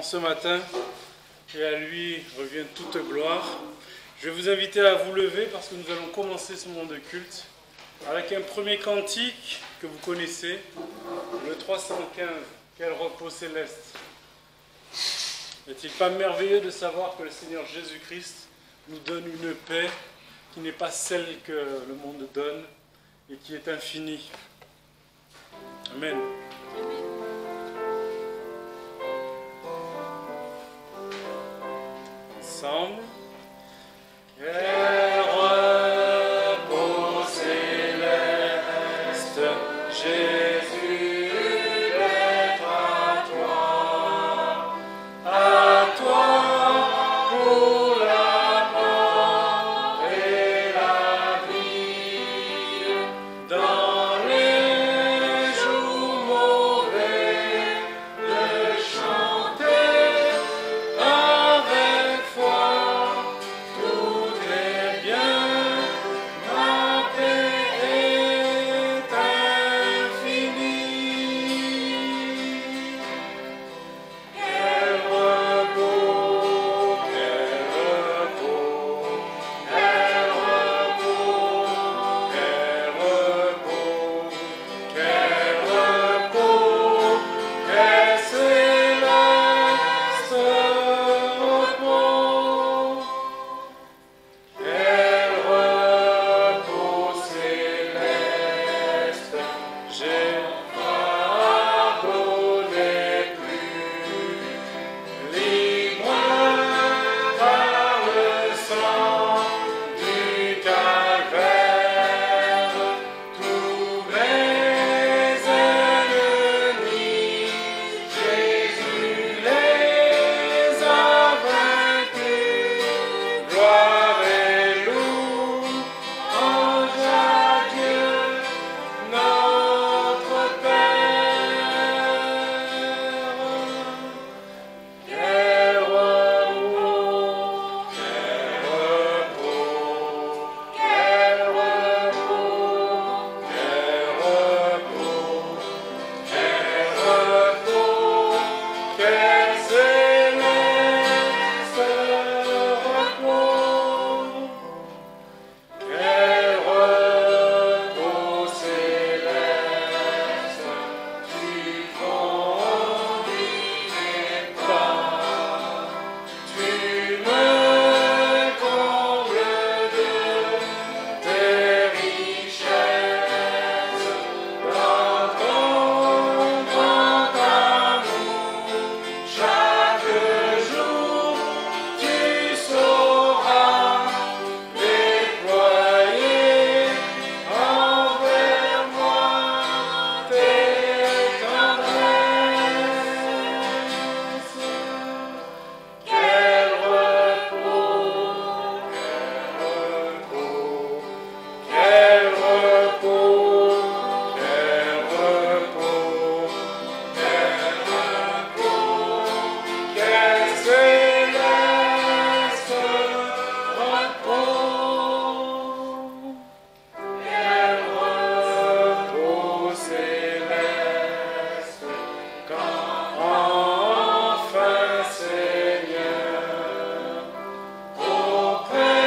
en ce matin, et à lui revient toute gloire. Je vais vous inviter à vous lever parce que nous allons commencer ce moment de culte avec un premier cantique que vous connaissez, le 315, Quel repos céleste. N'est-il pas merveilleux de savoir que le Seigneur Jésus-Christ nous donne une paix qui n'est pas celle que le monde donne et qui est infinie. Amen. Ensemble. Quel repos céleste, Jésus, d'être à toi pour la mort et la vie, dans les jours mauvais, de chanter avec foi. Tout est bien, ma paix est infinie. Quel repos, quel repos, quel repos, quel repos, quel repos, quel céleste repos. Quel repos céleste, j'ai pardonné plus, libre par le sang du calvaire, tous mes ennemis, Jésus les a vaincus, gloire et louange à Dieu, notre Père. Quel repos, quel repos, quel repos, quel repos, quel repos, quel céleste repos. Quel repos céleste, tu conduis mes pas, tu me combles de tes richesses, dans ton grand amour, chaque jour tu sauras déployer envers moi tes tendresses. Quel repos, quel repos, quel repos, quel repos, quel céleste repos. Quel repos céleste, quand enfin, Seigneur, auprès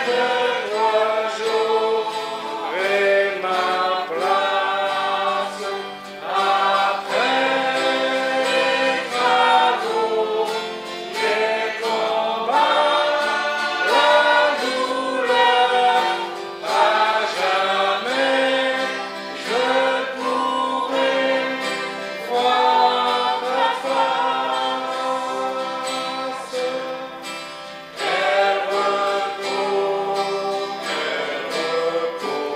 de toi j'aurai ma place, après les travaux, les combats, la douleur, à jamais je pourrai voir ta face. Quel repos, quel repos,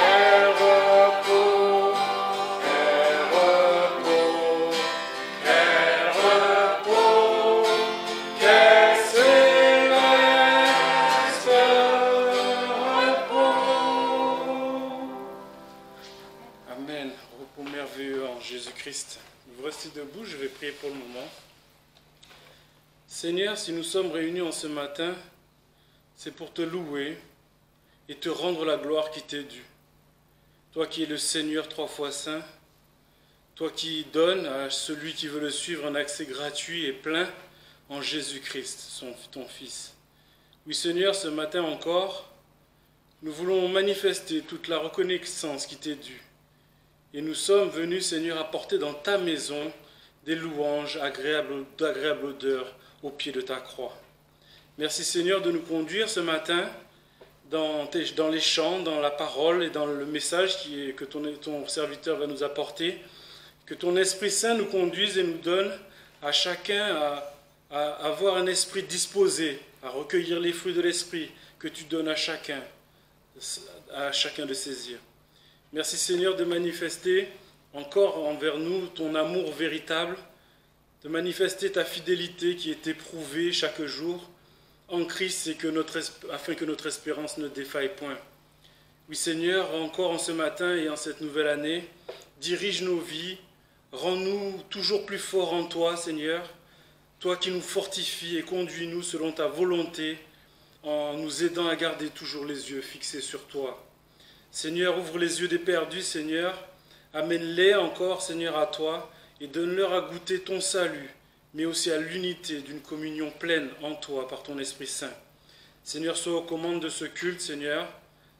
quel repos, quel repos, quel repos, quel céleste repos. Amen. Repos merveilleux en Jésus-Christ. Vous restez debout, je vais prier pour le moment. Seigneur, si nous sommes réunis en ce matin, c'est pour te louer et te rendre la gloire qui t'est due. Toi qui es le Seigneur trois fois saint, toi qui donnes à celui qui veut le suivre un accès gratuit et plein en Jésus-Christ, ton Fils. Oui Seigneur, ce matin encore, nous voulons manifester toute la reconnaissance qui t'est due. Et nous sommes venus, Seigneur, apporter dans ta maison des louanges d'agréable odeur au pied de ta croix. Merci Seigneur de nous conduire ce matin dans les chants, dans la parole et dans le message que ton serviteur va nous apporter. Que ton Esprit Saint nous conduise et nous donne à chacun à avoir un esprit disposé, à recueillir les fruits de l'Esprit que tu donnes à chacun de saisir. Merci Seigneur de manifester encore envers nous ton amour véritable, de manifester ta fidélité qui est éprouvée chaque jour en Christ et afin que notre espérance ne défaille point. Oui Seigneur, encore en ce matin et en cette nouvelle année, dirige nos vies, rends-nous toujours plus forts en toi Seigneur, toi qui nous fortifies et conduis-nous selon ta volonté, en nous aidant à garder toujours les yeux fixés sur toi. Seigneur, ouvre les yeux des perdus, Seigneur, amène-les encore, Seigneur, à toi, et donne-leur à goûter ton salut, mais aussi à l'unité d'une communion pleine en toi par ton Esprit Saint. Seigneur, sois aux commandes de ce culte, Seigneur,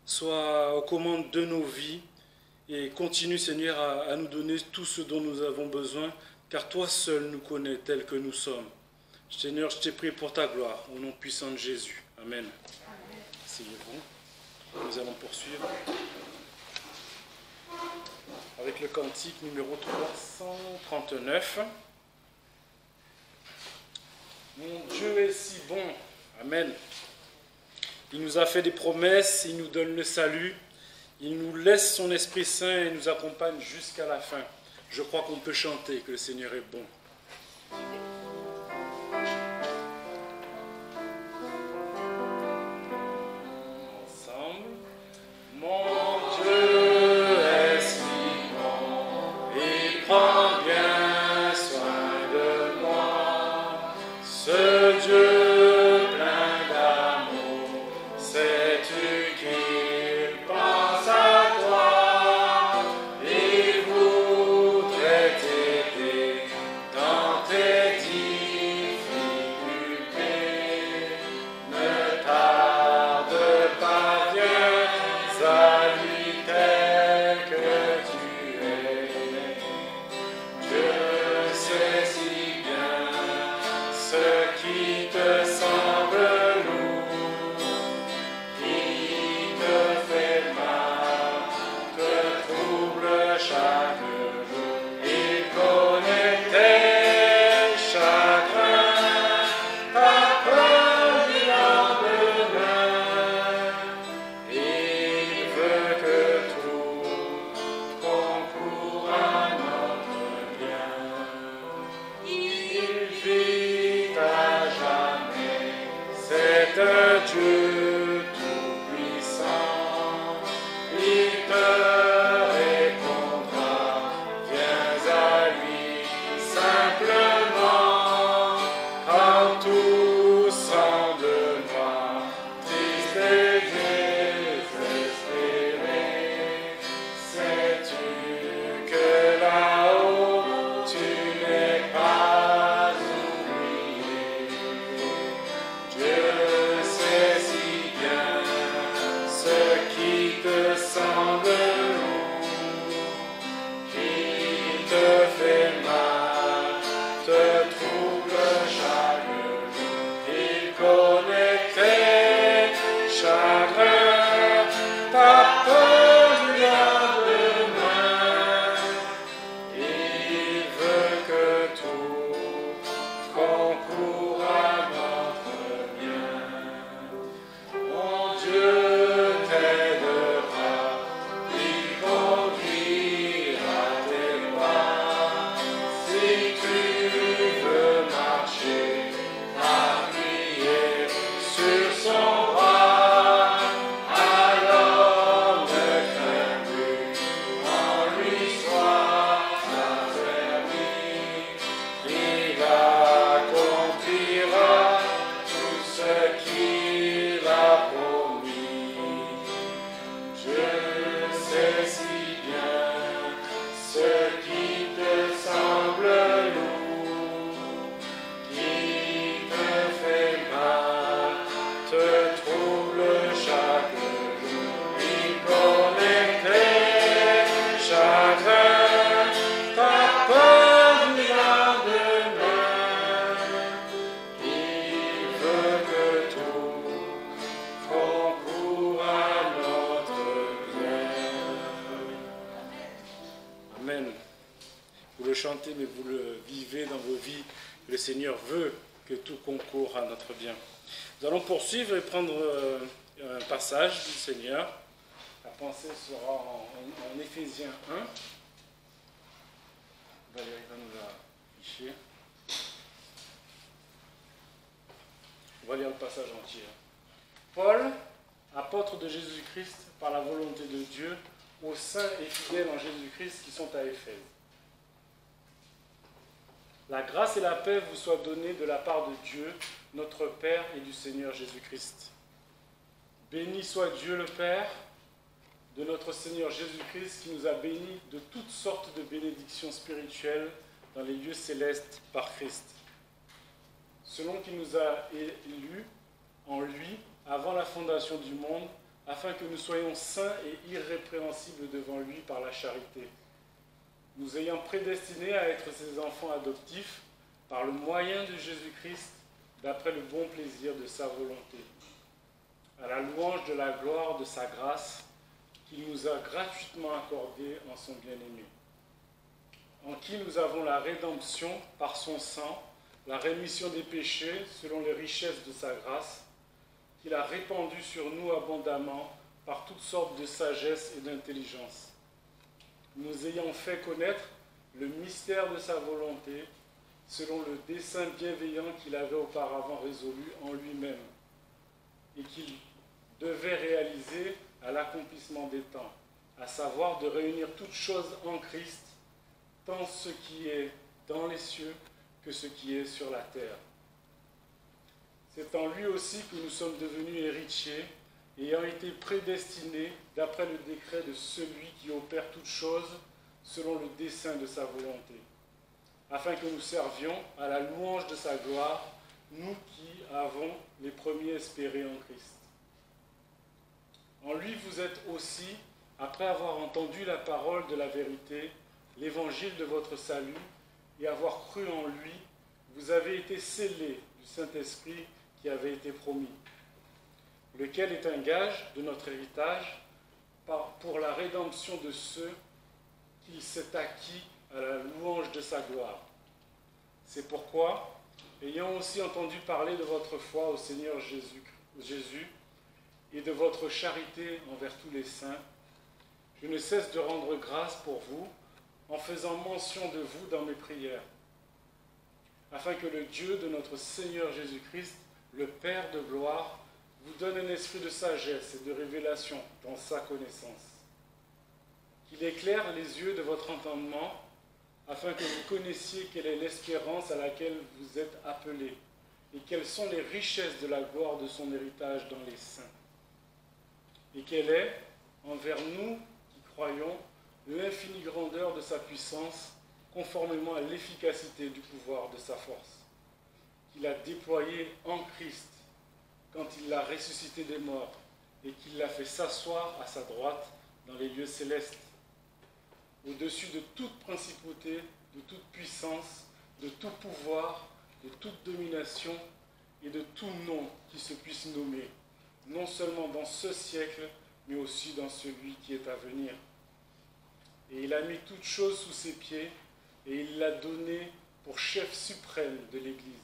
sois aux commandes de nos vies, et continue, Seigneur, à nous donner tout ce dont nous avons besoin, car toi seul nous connais tels que nous sommes. Seigneur, je t'ai prié pour ta gloire, au nom puissant de Jésus. Amen. Asseyez-vous. Nous allons poursuivre avec le cantique numéro 339. Mon Dieu est si bon. Amen. Il nous a fait des promesses, il nous donne le salut, il nous laisse son Esprit Saint et nous accompagne jusqu'à la fin. Je crois qu'on peut chanter que le Seigneur est bon. Dans tes chantez, mais vous le vivez dans vos vies. Le Seigneur veut que tout concourt à notre bien. Nous allons poursuivre et prendre un passage du Seigneur. La pensée sera en Éphésiens 1. Valérie va nous l'afficher. On va lire le passage entier. Paul, apôtre de Jésus-Christ par la volonté de Dieu, aux saints et fidèles en Jésus-Christ qui sont à Éphèse. La grâce et la paix vous soient données de la part de Dieu, notre Père et du Seigneur Jésus-Christ. Béni soit Dieu le Père de notre Seigneur Jésus-Christ qui nous a bénis de toutes sortes de bénédictions spirituelles dans les lieux célestes par Christ. Selon qu'il nous a élus en lui avant la fondation du monde, afin que nous soyons saints et irrépréhensibles devant lui par la charité, nous ayant prédestinés à être ses enfants adoptifs par le moyen de Jésus-Christ, d'après le bon plaisir de sa volonté, à la louange de la gloire de sa grâce, qu'il nous a gratuitement accordée en son bien-aimé, en qui nous avons la rédemption par son sang, la rémission des péchés selon les richesses de sa grâce, qu'il a répandue sur nous abondamment par toutes sortes de sagesse et d'intelligence, nous ayant fait connaître le mystère de sa volonté, selon le dessein bienveillant qu'il avait auparavant résolu en lui-même, et qu'il devait réaliser à l'accomplissement des temps, à savoir de réunir toutes choses en Christ, tant ce qui est dans les cieux que ce qui est sur la terre. C'est en lui aussi que nous sommes devenus héritiers, ayant été prédestinés d'après le décret de celui qui opère toutes choses selon le dessein de sa volonté, afin que nous servions à la louange de sa gloire, nous qui avons les premiers espérés en Christ. En lui vous êtes aussi, après avoir entendu la parole de la vérité, l'évangile de votre salut, et avoir cru en lui, vous avez été scellés du Saint-Esprit qui avait été promis, lequel est un gage de notre héritage pour la rédemption de ceux qu'il s'est acquis à la louange de sa gloire. C'est pourquoi, ayant aussi entendu parler de votre foi au Seigneur Jésus et de votre charité envers tous les saints, je ne cesse de rendre grâce pour vous en faisant mention de vous dans mes prières, afin que le Dieu de notre Seigneur Jésus-Christ, le Père de gloire, vous donne un esprit de sagesse et de révélation dans sa connaissance, qu'il éclaire les yeux de votre entendement, afin que vous connaissiez quelle est l'espérance à laquelle vous êtes appelés, et quelles sont les richesses de la gloire de son héritage dans les saints, et quelle est, envers nous qui croyons, l'infinie grandeur de sa puissance, conformément à l'efficacité du pouvoir de sa force, qu'il a déployé en Christ, quand il l'a ressuscité des morts, et qu'il l'a fait s'asseoir à sa droite dans les lieux célestes, au-dessus de toute principauté, de toute puissance, de tout pouvoir, de toute domination et de tout nom qui se puisse nommer, non seulement dans ce siècle, mais aussi dans celui qui est à venir. Et il a mis toutes choses sous ses pieds, et il l'a donné pour chef suprême de l'Église,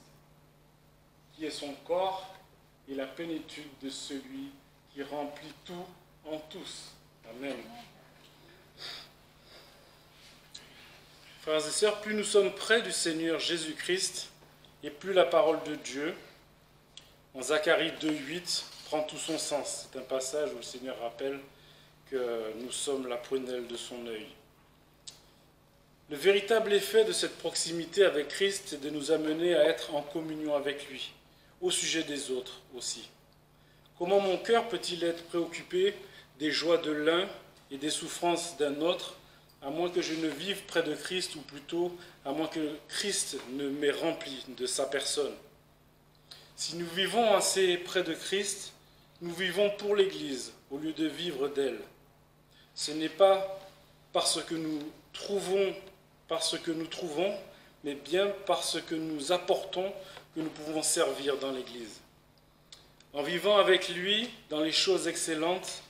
qui est son corps et la plénitude de celui qui remplit tout en tous. Amen. Frères et sœurs, plus nous sommes près du Seigneur Jésus-Christ, et plus la parole de Dieu, en Zacharie 2,8, prend tout son sens. C'est un passage où le Seigneur rappelle que nous sommes la prunelle de son œil. Le véritable effet de cette proximité avec Christ est de nous amener à être en communion avec lui, au sujet des autres aussi. Comment mon cœur peut-il être préoccupé des joies de l'un et des souffrances d'un autre, à moins que je ne vive près de Christ, ou plutôt à moins que Christ ne m'ait rempli de sa personne. Si nous vivons assez près de Christ, nous vivons pour l'Église au lieu de vivre d'elle. Ce n'est pas parce que nous trouvons, mais bien parce que nous apportons que nous pouvons servir dans l'Église. En vivant avec lui dans les choses excellentes,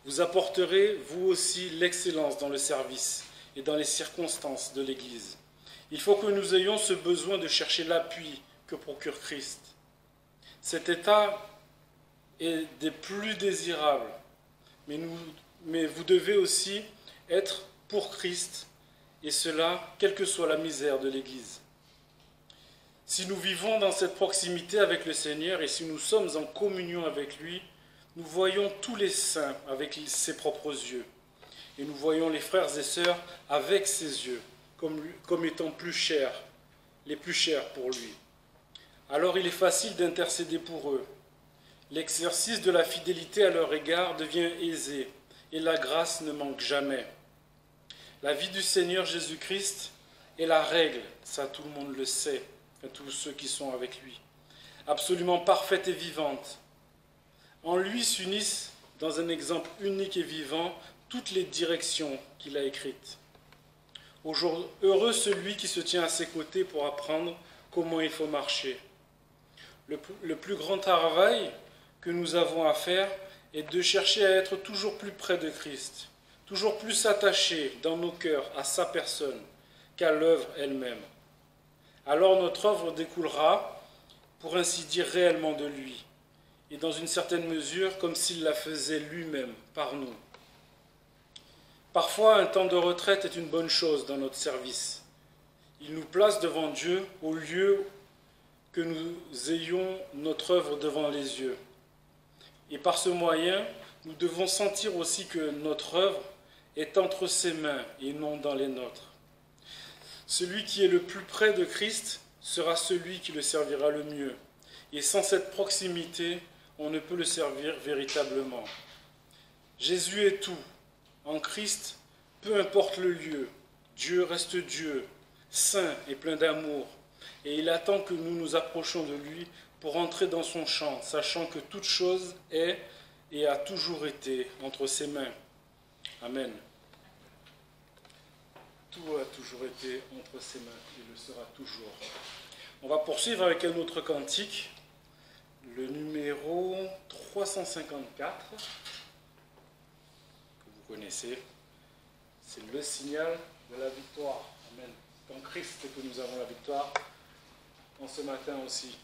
vous apporterez vous aussi l'excellence dans le service et dans les circonstances de l'Église. Il faut que nous ayons ce besoin de chercher l'appui que procure Christ. Cet état est des plus désirables, mais vous devez aussi être pour Christ, et cela, quelle que soit la misère de l'Église. Si nous vivons dans cette proximité avec le Seigneur et si nous sommes en communion avec lui, nous voyons tous les saints avec ses propres yeux. Et nous voyons les frères et sœurs avec ses yeux, comme étant les plus chers pour lui. Alors il est facile d'intercéder pour eux. L'exercice de la fidélité à leur égard devient aisé, et la grâce ne manque jamais. La vie du Seigneur Jésus-Christ est la règle, ça tout le monde le sait, tous ceux qui sont avec lui, absolument parfaite et vivante. En lui s'unissent, dans un exemple unique et vivant, toutes les directions qu'il a écrites. Heureux celui qui se tient à ses côtés pour apprendre comment il faut marcher. Le plus grand travail que nous avons à faire est de chercher à être toujours plus près de Christ, toujours plus attachés dans nos cœurs à sa personne qu'à l'œuvre elle-même. Alors notre œuvre découlera, pour ainsi dire, réellement de lui, et dans une certaine mesure comme s'il la faisait lui-même par nous. Parfois, un temps de retraite est une bonne chose dans notre service. Il nous place devant Dieu au lieu que nous ayons notre œuvre devant les yeux. Et par ce moyen, nous devons sentir aussi que notre œuvre est entre ses mains et non dans les nôtres. Celui qui est le plus près de Christ sera celui qui le servira le mieux. Et sans cette proximité, on ne peut le servir véritablement. Jésus est tout. En Christ, peu importe le lieu, Dieu reste Dieu, saint et plein d'amour. Et il attend que nous nous approchions de lui pour entrer dans son champ, sachant que toute chose est et a toujours été entre ses mains. Amen. Tout a toujours été entre ses mains et le sera toujours. On va poursuivre avec un autre cantique, le numéro 354, que vous connaissez. C'est le signal de la victoire. Amen. C'est en Christ que nous avons la victoire, en ce matin aussi.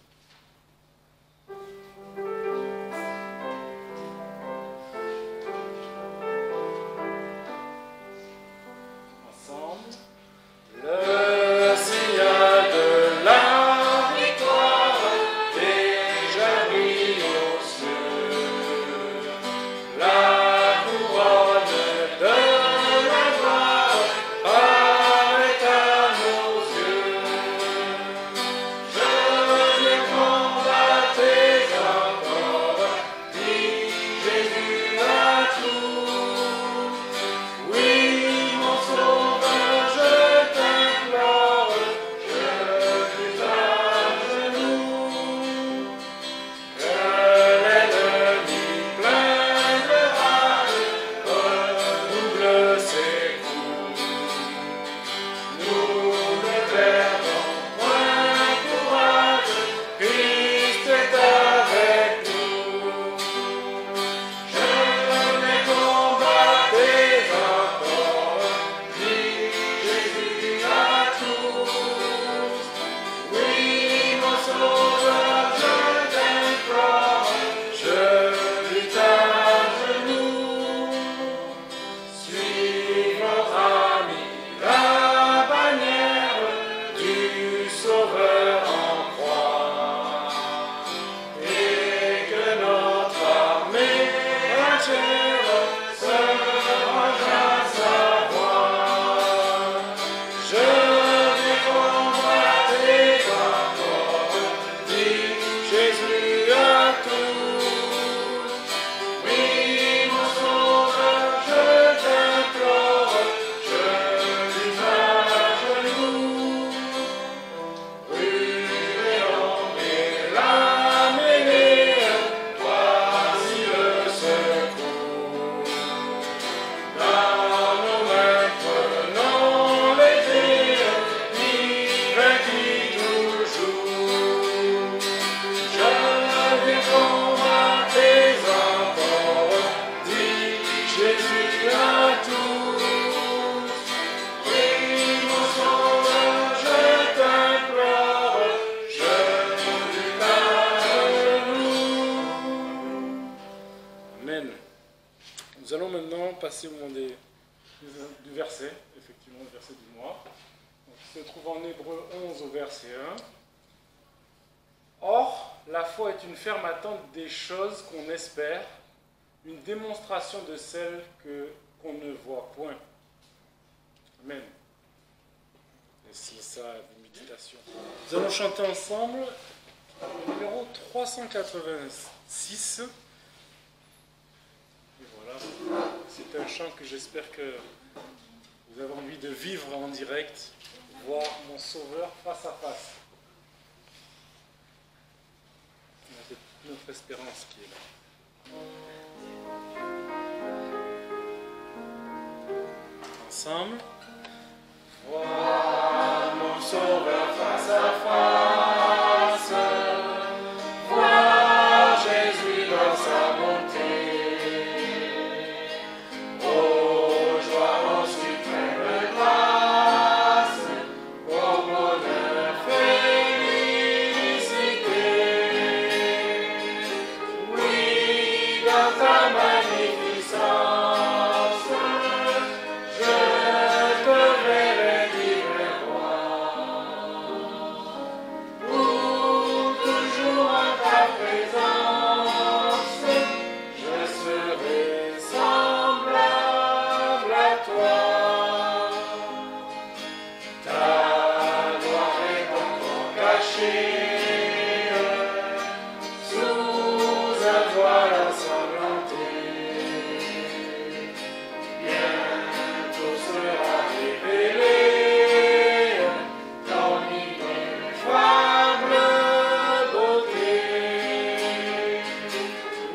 Je passer au moment du verset, effectivement le verset du mois. Donc, il se trouve en Hébreux 11 au verset 1. Or, la foi est une ferme attente des choses qu'on espère, une démonstration de celles qu'on ne voit point. Amen. Et c'est ça la méditation. Nous allons chanter ensemble le numéro 386. Et voilà, c'est un chant que j'espère que vous avez envie de vivre en direct, voir mon Sauveur face à face. C'est notre espérance qui est là. Ensemble. Vois mon Sauveur face à face. Vois Jésus dans sa bonté. Oh, joie en suprême grâce, oh bonheur, félicité. Oui, dans ta magnificence, je te verrai libre roi. Pour toujours en ta présence, je serai semblable à toi. Ta gloire est encore cachée sous un voile ensanglanté. Bientôt sera révélé ton ineffable beauté.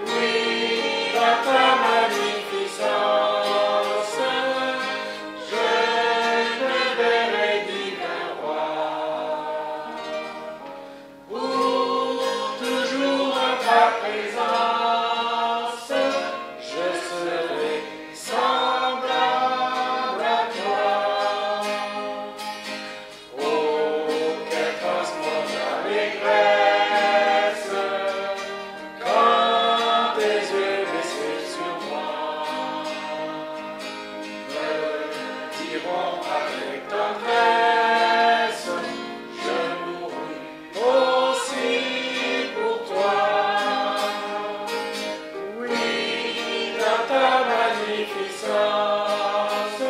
Oui, dans ta magnificence, je te verrai divin roi. Pour toujours en ta présence, je serai semblable à toi. Oh, quel transport d'allégresse quand tes yeux baissés sur moi me diront avec tendresse, je mourrai aussi pour toi. Oui, dans ta magnificence,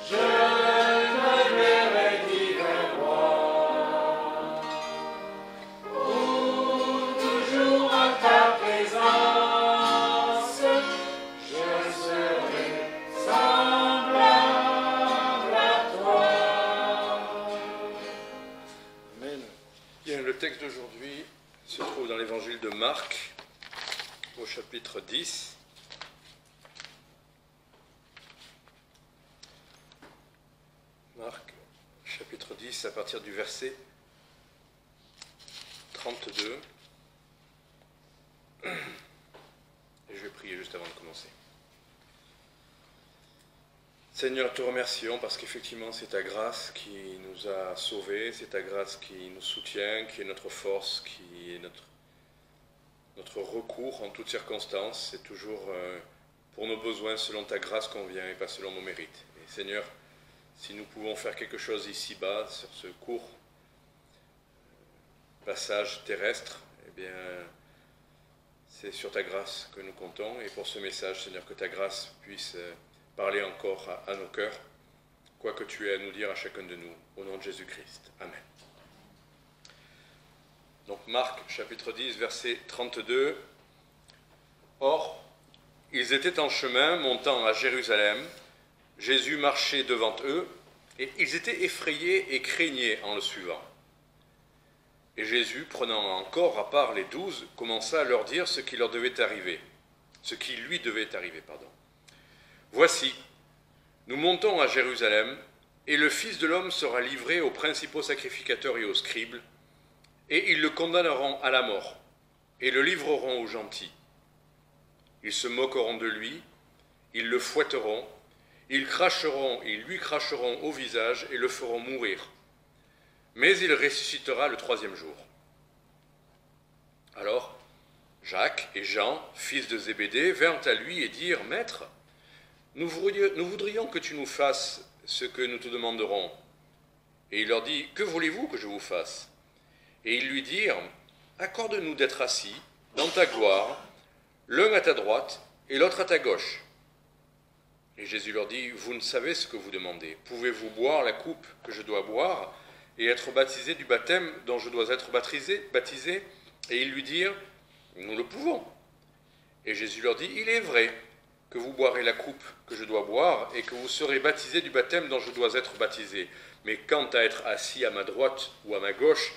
je te verrai divin roi. Pour toujours en ta présence, je serai semblable à toi. Amen. Bien, le texte d'aujourd'hui se trouve dans l'évangile de Marc, au chapitre 10. Marc, chapitre 10, à partir du verset 32. Et je vais prier juste avant de commencer. Seigneur, te remercions parce qu'effectivement c'est ta grâce qui nous a sauvés, c'est ta grâce qui nous soutient, qui est notre force, qui est notre recours en toutes circonstances. C'est toujours pour nos besoins selon ta grâce qu'on vient et pas selon nos mérites. Et Seigneur, si nous pouvons faire quelque chose ici-bas sur ce court passage terrestre, eh bien c'est sur ta grâce que nous comptons. Et pour ce message, Seigneur, que ta grâce puisse parler encore à nos cœurs, quoi que tu aies à nous dire à chacun de nous, au nom de Jésus-Christ. Amen. Donc Marc, chapitre 10, verset 32. Or, ils étaient en chemin, montant à Jérusalem. Jésus marchait devant eux, et ils étaient effrayés et craignaient en le suivant. Et Jésus, prenant encore à part les 12, commença à leur dire ce qui leur devait arriver, ce qui lui devait arriver, pardon. Voici, nous montons à Jérusalem, et le Fils de l'homme sera livré aux principaux sacrificateurs et aux scribes, et ils le condamneront à la mort, et le livreront aux gentils. Ils se moqueront de lui, ils le fouetteront, ils lui cracheront au visage et le feront mourir. Mais il ressuscitera le 3e jour. Alors, Jacques et Jean, fils de Zébédée, vinrent à lui et dirent « Maître, nous voudrions que tu nous fasses ce que nous te demanderons. Et il leur dit, que voulez-vous que je vous fasse? Et ils lui dirent, accorde-nous d'être assis dans ta gloire, l'un à ta droite et l'autre à ta gauche. Et Jésus leur dit, vous ne savez ce que vous demandez. Pouvez-vous boire la coupe que je dois boire et être baptisé du baptême dont je dois être baptisé? Et ils lui dirent, nous le pouvons. Et Jésus leur dit, il est vrai que vous boirez la coupe que je dois boire et que vous serez baptisés du baptême dont je dois être baptisé. Mais quant à être assis à ma droite ou à ma gauche,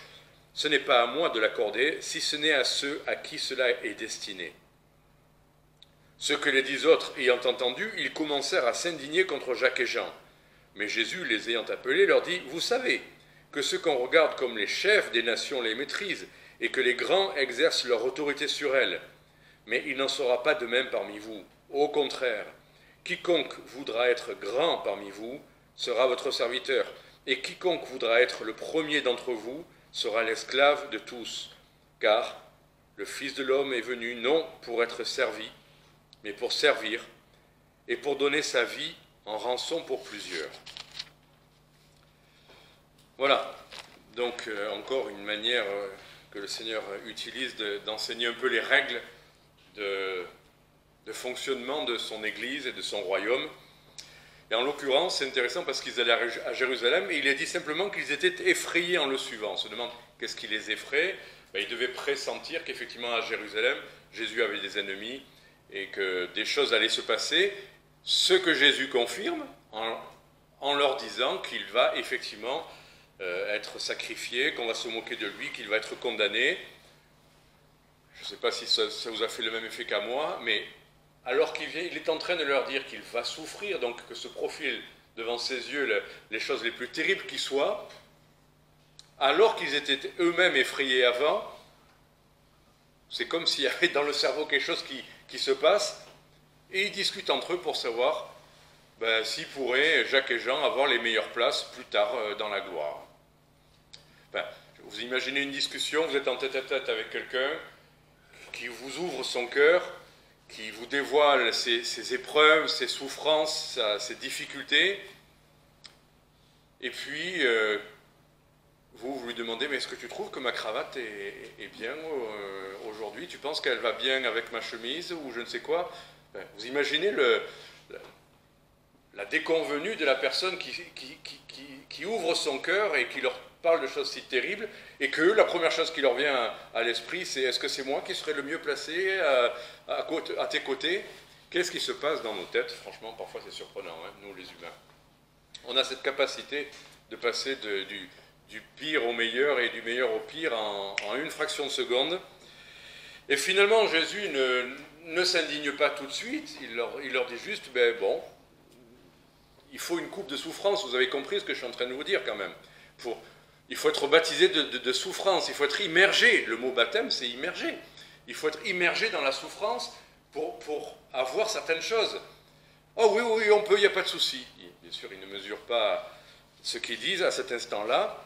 ce n'est pas à moi de l'accorder, si ce n'est à ceux à qui cela est destiné. Ce que les 10 autres ayant entendu, ils commencèrent à s'indigner contre Jacques et Jean. Mais Jésus, les ayant appelés, leur dit, vous savez que ceux qu'on regarde comme les chefs des nations les maîtrisent, et que les grands exercent leur autorité sur elles. Mais il n'en sera pas de même parmi vous. Au contraire, quiconque voudra être grand parmi vous sera votre serviteur, et quiconque voudra être le premier d'entre vous sera l'esclave de tous. Car le Fils de l'homme est venu non pour être servi, mais pour servir, et pour donner sa vie en rançon pour plusieurs. Voilà, donc encore une manière que le Seigneur utilise d'enseigner un peu les règles de fonctionnement de son Église et de son royaume. Et en l'occurrence, c'est intéressant parce qu'ils allaient à Jérusalem et il est dit simplement qu'ils étaient effrayés en le suivant. On se demande qu'est-ce qui les effraie. Ils devaient pressentir qu'effectivement à Jérusalem, Jésus avait des ennemis et que des choses allaient se passer. Ce que Jésus confirme en leur disant qu'il va effectivement être sacrifié, qu'on va se moquer de lui, qu'il va être condamné. Je ne sais pas si ça vous a fait le même effet qu'à moi, mais alors qu'il vient, il est en train de leur dire qu'il va souffrir, donc que se profilent devant ses yeux les choses les plus terribles qui soient, alors qu'ils étaient eux-mêmes effrayés avant. C'est comme s'il y avait dans le cerveau quelque chose qui se passe, et ils discutent entre eux pour savoir s'ils pourraient, Jacques et Jean, avoir les meilleures places plus tard dans la gloire. Vous imaginez une discussion, vous êtes en tête-à-tête avec quelqu'un qui vous ouvre son cœur, qui vous dévoile ses épreuves, ses souffrances, ses difficultés, et puis vous lui demandez, mais est-ce que tu trouves que ma cravate est bien aujourd'hui? Tu penses qu'elle va bien avec ma chemise ou je ne sais quoi? Vous imaginez la déconvenue de la personne qui ouvre son cœur et qui leur parle de choses si terribles, et que la première chose qui leur vient à l'esprit, c'est est-ce que c'est moi qui serais le mieux placé à tes côtés? Qu'est-ce qui se passe dans nos têtes? Franchement, parfois c'est surprenant, hein, nous les humains. On a cette capacité de passer du pire au meilleur et du meilleur au pire en une fraction de seconde. Et finalement, Jésus ne s'indigne pas tout de suite, il leur dit juste, bon, il faut une coupe de souffrance, vous avez compris ce que je suis en train de vous dire quand même. Il faut être baptisé de souffrance, il faut être immergé. Le mot baptême, c'est immergé. Il faut être immergé dans la souffrance pour avoir certaines choses. Oh oui, on peut, il n'y a pas de souci. Bien sûr, ils ne mesurent pas ce qu'ils disent à cet instant-là.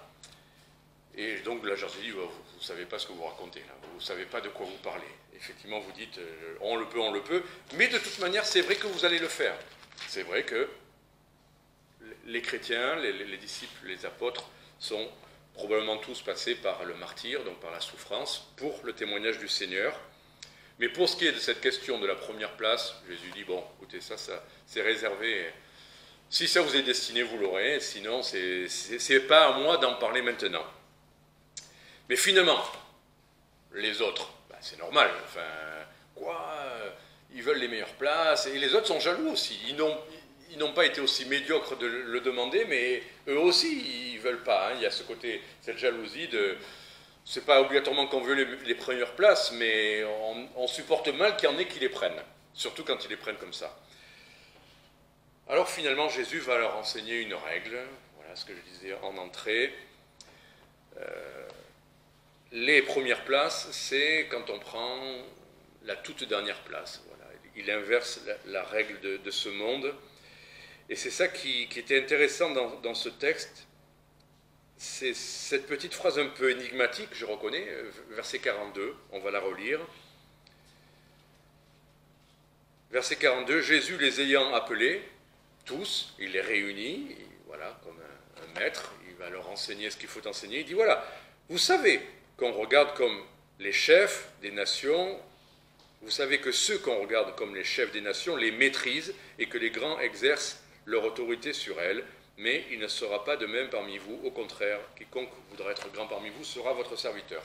Et donc là, je leur ai dit, vous ne savez pas ce que vous racontez, là. Vous ne savez pas de quoi vous parlez. Effectivement, vous dites, on le peut. Mais de toute manière, c'est vrai que vous allez le faire. C'est vrai que les chrétiens, les disciples, les apôtres sont probablement tous passés par le martyre, donc par la souffrance, pour le témoignage du Seigneur. Mais pour ce qui est de cette question de la première place, Jésus dit, bon, écoutez, ça c'est réservé. Si ça vous est destiné, vous l'aurez, sinon, c'est pas à moi d'en parler maintenant. Mais finalement, les autres, c'est normal, ils veulent les meilleures places, et les autres sont jaloux aussi. Ils n'ont pas été aussi médiocres de le demander, mais eux aussi, ils ne veulent pas. Il y a cette jalousie c'est pas obligatoirement qu'on veut les premières places, mais on supporte mal qu'il y en ait qui les prennent, surtout quand ils les prennent comme ça. Alors finalement, Jésus va leur enseigner une règle, voilà ce que je disais en entrée. Les premières places, c'est quand on prend la toute dernière place. Voilà. Il inverse la règle de ce monde. Et c'est ça qui était intéressant dans ce texte. C'est cette petite phrase un peu énigmatique, je reconnais, verset 42, on va la relire. Verset 42, Jésus les ayant appelés, tous, il les réunit, voilà, comme un maître, il va leur enseigner ce qu'il faut enseigner. Il dit, voilà, vous savez qu'on regarde comme les chefs des nations, vous savez que ceux qu'on regarde comme les chefs des nations les maîtrisent et que les grands exercent leur autorité sur elles, mais il ne sera pas de même parmi vous. Au contraire, quiconque voudra être grand parmi vous sera votre serviteur.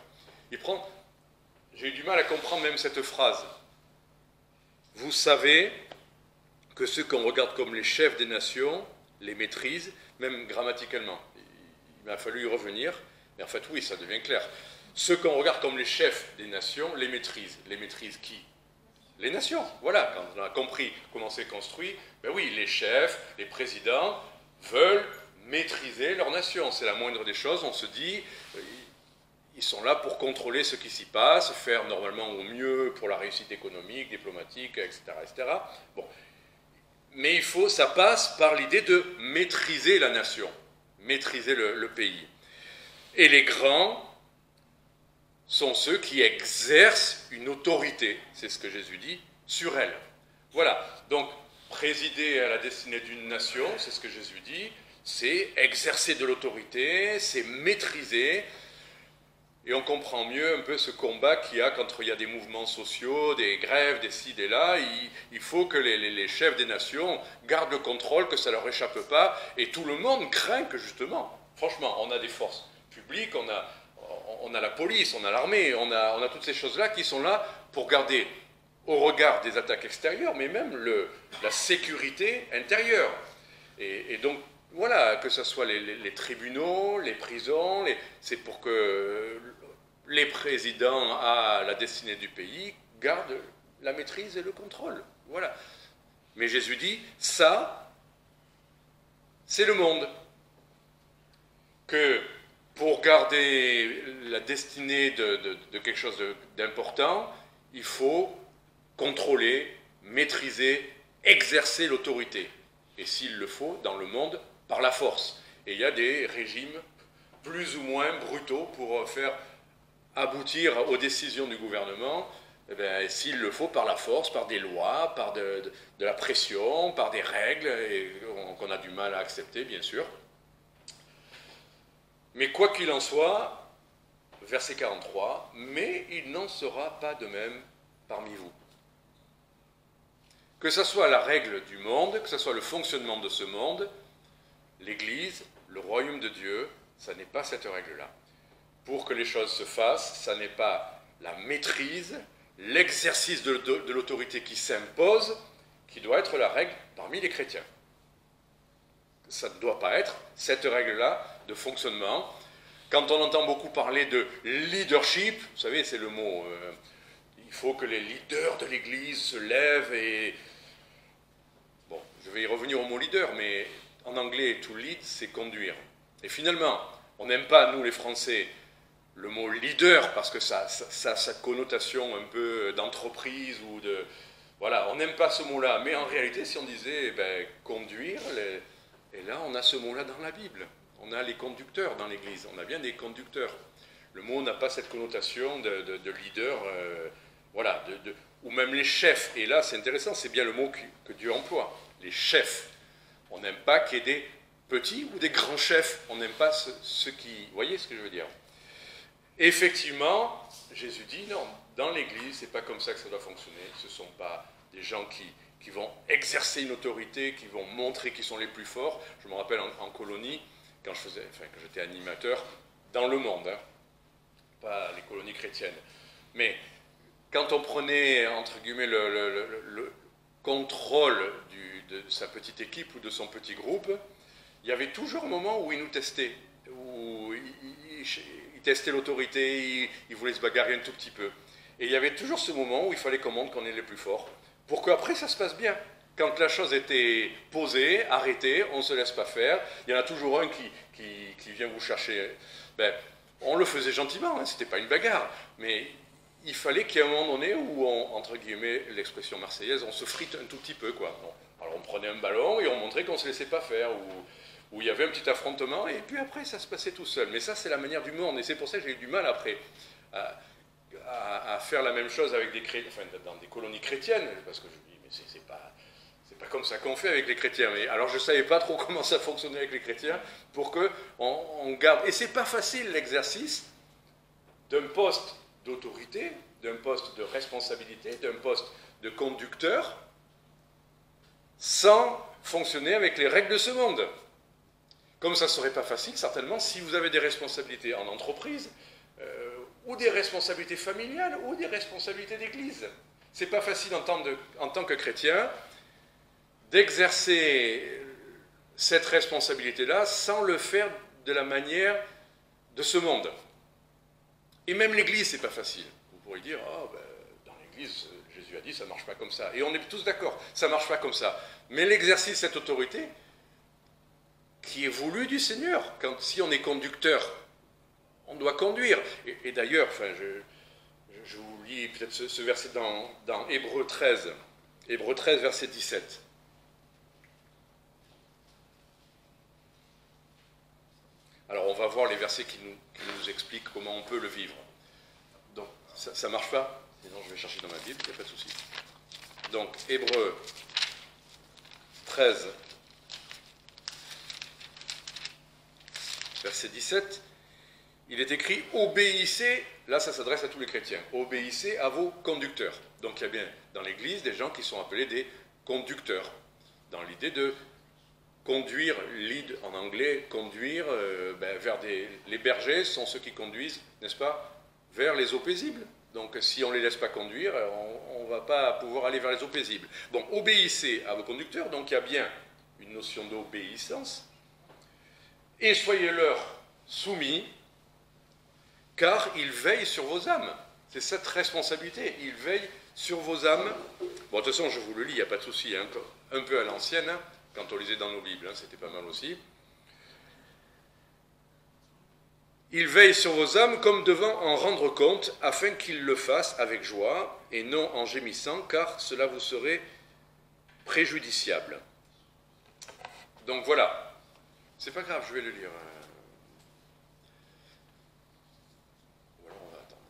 J'ai eu du mal à comprendre même cette phrase. Vous savez que ceux qu'on regarde comme les chefs des nations les maîtrisent, même grammaticalement. Il m'a fallu y revenir, mais en fait oui, ça devient clair. Ceux qu'on regarde comme les chefs des nations les maîtrisent. Les maîtrisent qui? Les nations. Voilà, quand on a compris comment c'est construit, ben oui, les chefs, les présidents veulent maîtriser leur nation. C'est la moindre des choses. On se dit, ils sont là pour contrôler ce qui s'y passe, faire normalement au mieux pour la réussite économique, diplomatique, etc. etc. Bon. Mais ça passe par l'idée de maîtriser la nation, maîtriser le pays. Et les grands sont ceux qui exercent une autorité, c'est ce que Jésus dit, sur elle. Voilà, donc présider à la destinée d'une nation, c'est ce que Jésus dit, c'est exercer de l'autorité, c'est maîtriser, et on comprend mieux un peu ce combat qu'il y a quand il y a des mouvements sociaux, des grèves, des ci, des là. Il faut que les chefs des nations gardent le contrôle, que ça ne leur échappe pas, et tout le monde craint que justement, franchement, on a des forces publiques, on a la police, on a l'armée, on a toutes ces choses-là qui sont là pour garder au regard des attaques extérieures, mais même la sécurité intérieure. Et donc, voilà, que ce soit les tribunaux, les prisons, c'est pour que les présidents à la destinée du pays gardent la maîtrise et le contrôle. Voilà. Mais Jésus dit, ça, c'est le monde. Que pour garder la destinée de quelque chose d'important, il faut contrôler, maîtriser, exercer l'autorité. Et s'il le faut, dans le monde, par la force. Et il y a des régimes plus ou moins brutaux pour faire aboutir aux décisions du gouvernement, s'il le faut, par la force, par des lois, par de la pression, par des règles qu'on a du mal à accepter, bien sûr. Mais quoi qu'il en soit, verset 43, « Mais il n'en sera pas de même parmi vous. » Que ce soit la règle du monde, que ce soit le fonctionnement de ce monde, l'Église, le royaume de Dieu, ça n'est pas cette règle-là. Pour que les choses se fassent, ça n'est pas la maîtrise, l'exercice de l'autorité qui s'impose, qui doit être la règle parmi les chrétiens. Ça ne doit pas être cette règle-là de fonctionnement. Quand on entend beaucoup parler de leadership, vous savez, c'est le mot, il faut que les leaders de l'Église se lèvent et... Bon, je vais y revenir au mot leader, mais en anglais, to lead, c'est conduire. Et finalement, on n'aime pas, nous les Français, le mot leader, parce que ça a cette connotation un peu d'entreprise ou de... Voilà, on n'aime pas ce mot-là. Mais en réalité, si on disait conduire, et là, on a ce mot-là dans la Bible. On a les conducteurs dans l'Église. On a bien des conducteurs. Le mot n'a pas cette connotation de leader, voilà, ou même les chefs. Et là, c'est intéressant, c'est bien le mot que Dieu emploie. Les chefs. On n'aime pas qu'il y ait des petits ou des grands chefs. On n'aime pas ceux qui... Vous voyez ce que je veux dire? Effectivement, Jésus dit, non, dans l'Église, c'est pas comme ça que ça doit fonctionner. Ce ne sont pas des gens qui vont exercer une autorité, qui vont montrer qu'ils sont les plus forts. Je me rappelle en colonie, quand j'étais animateur, dans le monde, hein, pas les colonies chrétiennes. Mais quand on prenait, entre guillemets, le contrôle de sa petite équipe ou de son petit groupe, il y avait toujours un moment où il nous testait, où il testait l'autorité, il voulait se bagarrer un tout petit peu. Et il y avait toujours ce moment où il fallait qu'on montre qu'on est les plus forts, pour qu'après ça se passe bien. Quand la chose était posée, arrêtée, on ne se laisse pas faire, il y en a toujours un qui vient vous chercher. On le faisait gentiment, hein, c'était pas une bagarre, mais il fallait qu'il y ait un moment donné où, entre guillemets, l'expression marseillaise, on se frite un tout petit peu, quoi. Alors on prenait un ballon et on montrait qu'on ne se laissait pas faire, où il y avait un petit affrontement, et puis après ça se passait tout seul. Mais ça, c'est la manière du monde, et c'est pour ça que j'ai eu du mal après à faire la même chose avec dans des colonies chrétiennes, parce que je me dis, mais c'est pas comme ça qu'on fait avec les chrétiens. Mais alors je ne savais pas trop comment ça fonctionnait avec les chrétiens pour qu'on garde. Et c'est pas facile l'exercice d'un poste d'autorité, d'un poste de responsabilité, d'un poste de conducteur, sans fonctionner avec les règles de ce monde. Comme ça ne serait pas facile, certainement, si vous avez des responsabilités en entreprise, ou des responsabilités familiales, ou des responsabilités d'église. C'est pas facile en tant que chrétien d'exercer cette responsabilité-là sans le faire de la manière de ce monde. Et même l'église, c'est pas facile. Vous pourriez dire, oh, ben, dans l'église, Jésus a dit, ça ne marche pas comme ça. Et on est tous d'accord, ça ne marche pas comme ça. Mais l'exercice de cette autorité, qui est voulu du Seigneur, si on est conducteur, on doit conduire. Et d'ailleurs, enfin, je vous lis peut-être ce verset dans Hébreux 13, verset 17. Alors on va voir les versets qui nous expliquent comment on peut le vivre. Donc ça ne marche pas, sinon je vais chercher dans ma Bible, il n'y a pas de souci. Donc Hébreux 13, verset 17, il est écrit « Obéissez », là ça s'adresse à tous les chrétiens, « Obéissez à vos conductles ». Donc il y a bien dans l'Église des gens qui sont appelés des conducteurs, dans l'idée de conduire, lead en anglais, conduire vers les bergers sont ceux qui conduisent, n'est-ce pas, vers les eaux paisibles. Donc si on ne les laisse pas conduire, on ne va pas pouvoir aller vers les eaux paisibles. Bon, obéissez à vos conducteurs, donc il y a bien une notion d'obéissance, et soyez-leur soumis, car ils veillent sur vos âmes. C'est cette responsabilité, ils veillent sur vos âmes. Bon, de toute façon, je vous le lis, il n'y a pas de souci, hein, un peu à l'ancienne, hein, quand on lisait dans nos Bibles, hein, c'était pas mal aussi. Ils veillent sur vos âmes comme devant en rendre compte, afin qu'ils le fassent avec joie et non en gémissant, car cela vous serait préjudiciable. Donc voilà, c'est pas grave, je vais le lire. Voilà, on va attendre.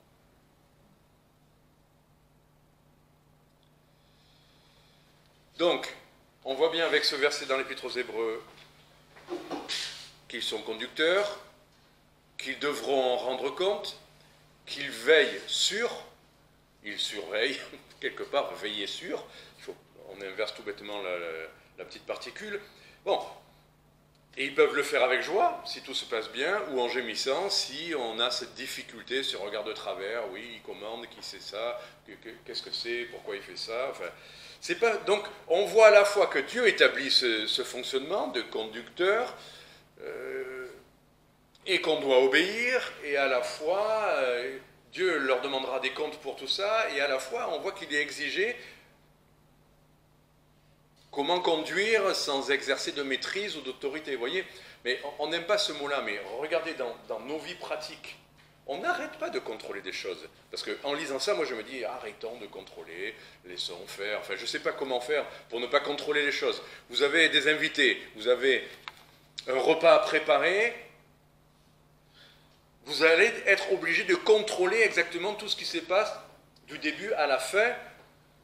Donc, on voit bien avec ce verset dans l'Épître aux Hébreux qu'ils sont conducteurs, qu'ils devront en rendre compte, qu'ils veillent sur, ils surveillent, quelque part, veiller sur, on inverse tout bêtement la petite particule. Bon, et ils peuvent le faire avec joie, si tout se passe bien, ou en gémissant, si on a cette difficulté, ce regard de travers, oui, il commande, qui sait ça, qu'est-ce que c'est, pourquoi il fait ça, enfin... C'est pas, donc, on voit à la fois que Dieu établit ce fonctionnement de conducteur et qu'on doit obéir, et à la fois, Dieu leur demandera des comptes pour tout ça, et à la fois, on voit qu'il est exigé comment conduire sans exercer de maîtrise ou d'autorité. Vous voyez, mais on n'aime pas ce mot-là, mais regardez dans nos vies pratiques. On n'arrête pas de contrôler des choses. Parce qu'en lisant ça, moi je me dis, arrêtons de contrôler, laissons faire. Enfin, je ne sais pas comment faire pour ne pas contrôler les choses. Vous avez des invités, vous avez un repas à préparer, vous allez être obligé de contrôler exactement tout ce qui se passe du début à la fin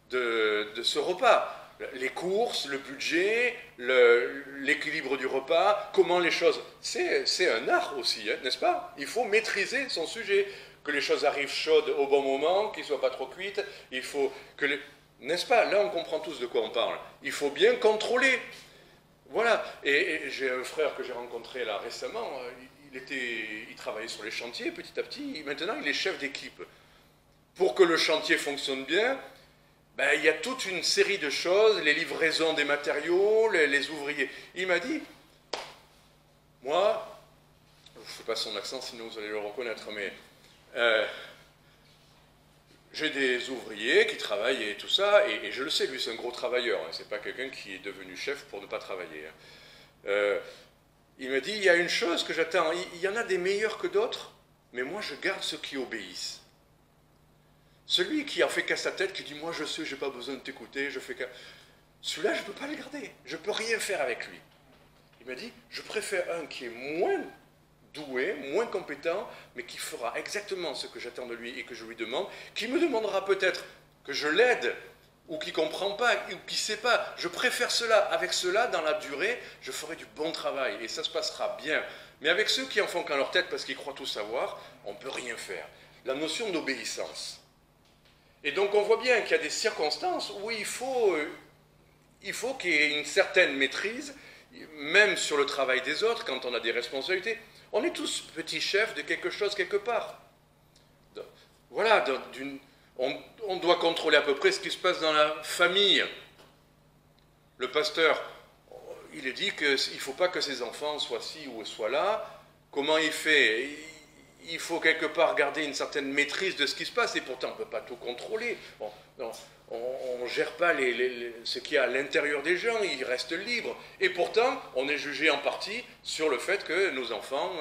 de ce repas. Les courses, le budget, l'équilibre du repas, comment les choses... C'est un art aussi, hein, n'est-ce pas? Il faut maîtriser son sujet, que les choses arrivent chaudes au bon moment, qu'ils ne soient pas trop cuites, il faut que les... N'est-ce pas? Là, on comprend tous de quoi on parle. Il faut bien contrôler. Voilà. Et j'ai un frère que j'ai rencontré là récemment, il travaillait sur les chantiers petit à petit, maintenant il est chef d'équipe. Pour que le chantier fonctionne bien, ben, il y a toute une série de choses, les livraisons des matériaux, les ouvriers. Il m'a dit, moi, je ne fais pas son accent sinon vous allez le reconnaître, mais j'ai des ouvriers qui travaillent et tout ça, et je le sais, lui c'est un gros travailleur, hein, c'est pas quelqu'un qui est devenu chef pour ne pas travailler. Hein. Il m'a dit, il y a une chose que j'attends, il y en a des meilleurs que d'autres, mais moi je garde ceux qui obéissent. Celui qui en fait qu'à sa tête, qui dit « moi je sais, je n'ai pas besoin de t'écouter, je fais qu'à... » Celui-là, je ne peux pas le garder, je ne peux rien faire avec lui. Il m'a dit « je préfère un qui est moins doué, moins compétent, mais qui fera exactement ce que j'attends de lui et que je lui demande, qui me demandera peut-être que je l'aide ou qui ne comprend pas, ou qui ne sait pas. Je préfère cela. Avec cela, dans la durée, je ferai du bon travail et ça se passera bien. Mais avec ceux qui en font qu'à leur tête parce qu'ils croient tout savoir, on ne peut rien faire. La notion d'obéissance. Et donc on voit bien qu'il y a des circonstances où il faut qu'il y ait une certaine maîtrise, même sur le travail des autres, quand on a des responsabilités. On est tous petits chefs de quelque chose quelque part. Voilà, on doit contrôler à peu près ce qui se passe dans la famille. Le pasteur, il est dit qu'il ne faut pas que ses enfants soient ci ou soient là. Comment il fait? Il faut quelque part garder une certaine maîtrise de ce qui se passe, et pourtant on ne peut pas tout contrôler. On ne gère pas ce qu'il y a à l'intérieur des gens, ils restent libres. Et pourtant, on est jugé en partie sur le fait que nos enfants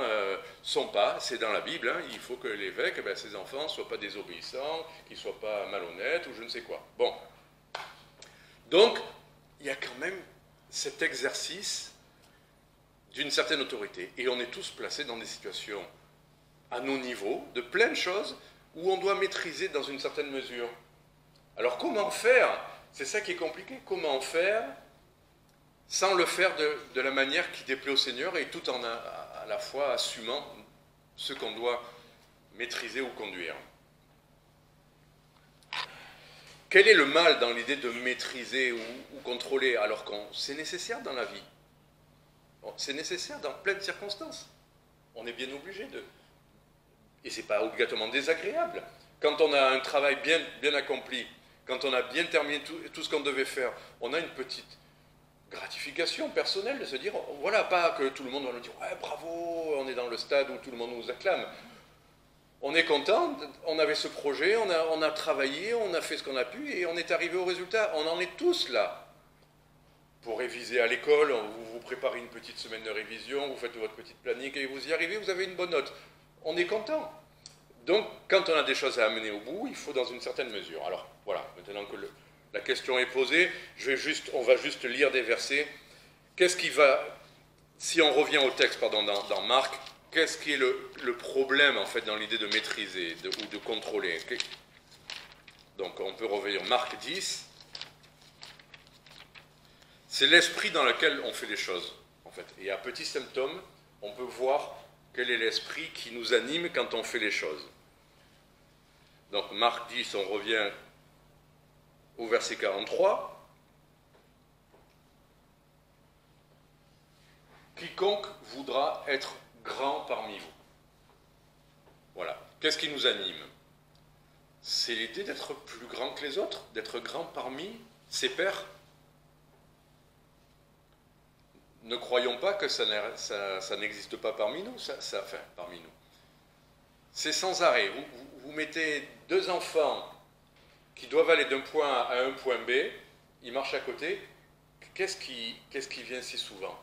sont pas, c'est dans la Bible, hein, il faut que l'évêque, ses enfants ne soient pas désobéissants, qu'ils ne soient pas malhonnêtes ou je ne sais quoi. Bon. Donc, il y a quand même cet exercice d'une certaine autorité. Et on est tous placés dans des situations à nos niveaux, de plein de choses, où on doit maîtriser dans une certaine mesure. Alors comment faire? C'est ça qui est compliqué. Comment faire sans le faire de la manière qui déplaît au Seigneur et tout en à la fois assumant ce qu'on doit maîtriser ou conduire. Quel est le mal dans l'idée de maîtriser ou contrôler alors que c'est nécessaire dans la vie? C'est nécessaire dans plein de circonstances. On est bien obligé de... Et ce n'est pas obligatoirement désagréable. Quand on a un travail bien accompli, quand on a bien terminé tout ce qu'on devait faire, on a une petite gratification personnelle de se dire, voilà, pas que tout le monde va nous dire, ouais, bravo, on est dans le stade où tout le monde nous acclame. On est content, on avait ce projet, on a travaillé, on a fait ce qu'on a pu et on est arrivé au résultat. On en est tous là. Pour réviser à l'école, vous préparez une petite semaine de révision, vous faites votre petite planning et vous y arrivez, vous avez une bonne note. On est content. Donc, quand on a des choses à amener au bout, il faut dans une certaine mesure. Alors, voilà, maintenant que la question est posée, on va juste lire des versets. Qu'est-ce qui va, si on revient au texte, dans Marc, qu'est-ce qui est le problème, en fait, dans l'idée de maîtriser ou de contrôler? Donc, on peut revenir Marc 10. C'est l'esprit dans lequel on fait les choses, en fait. Et à petit symptôme, on peut voir quel est l'esprit qui nous anime quand on fait les choses. Donc Marc 10, on revient au verset 43. Quiconque voudra être grand parmi vous. Voilà. Qu'est-ce qui nous anime? C'est l'idée d'être plus grand que les autres, d'être grand parmi ses pairs. Ne croyons pas que ça n'existe pas parmi nous, enfin, parmi nous. C'est sans arrêt. Vous mettez deux enfants qui doivent aller d'un point A à un point B, ils marchent à côté. Qu'est-ce qui vient si souvent?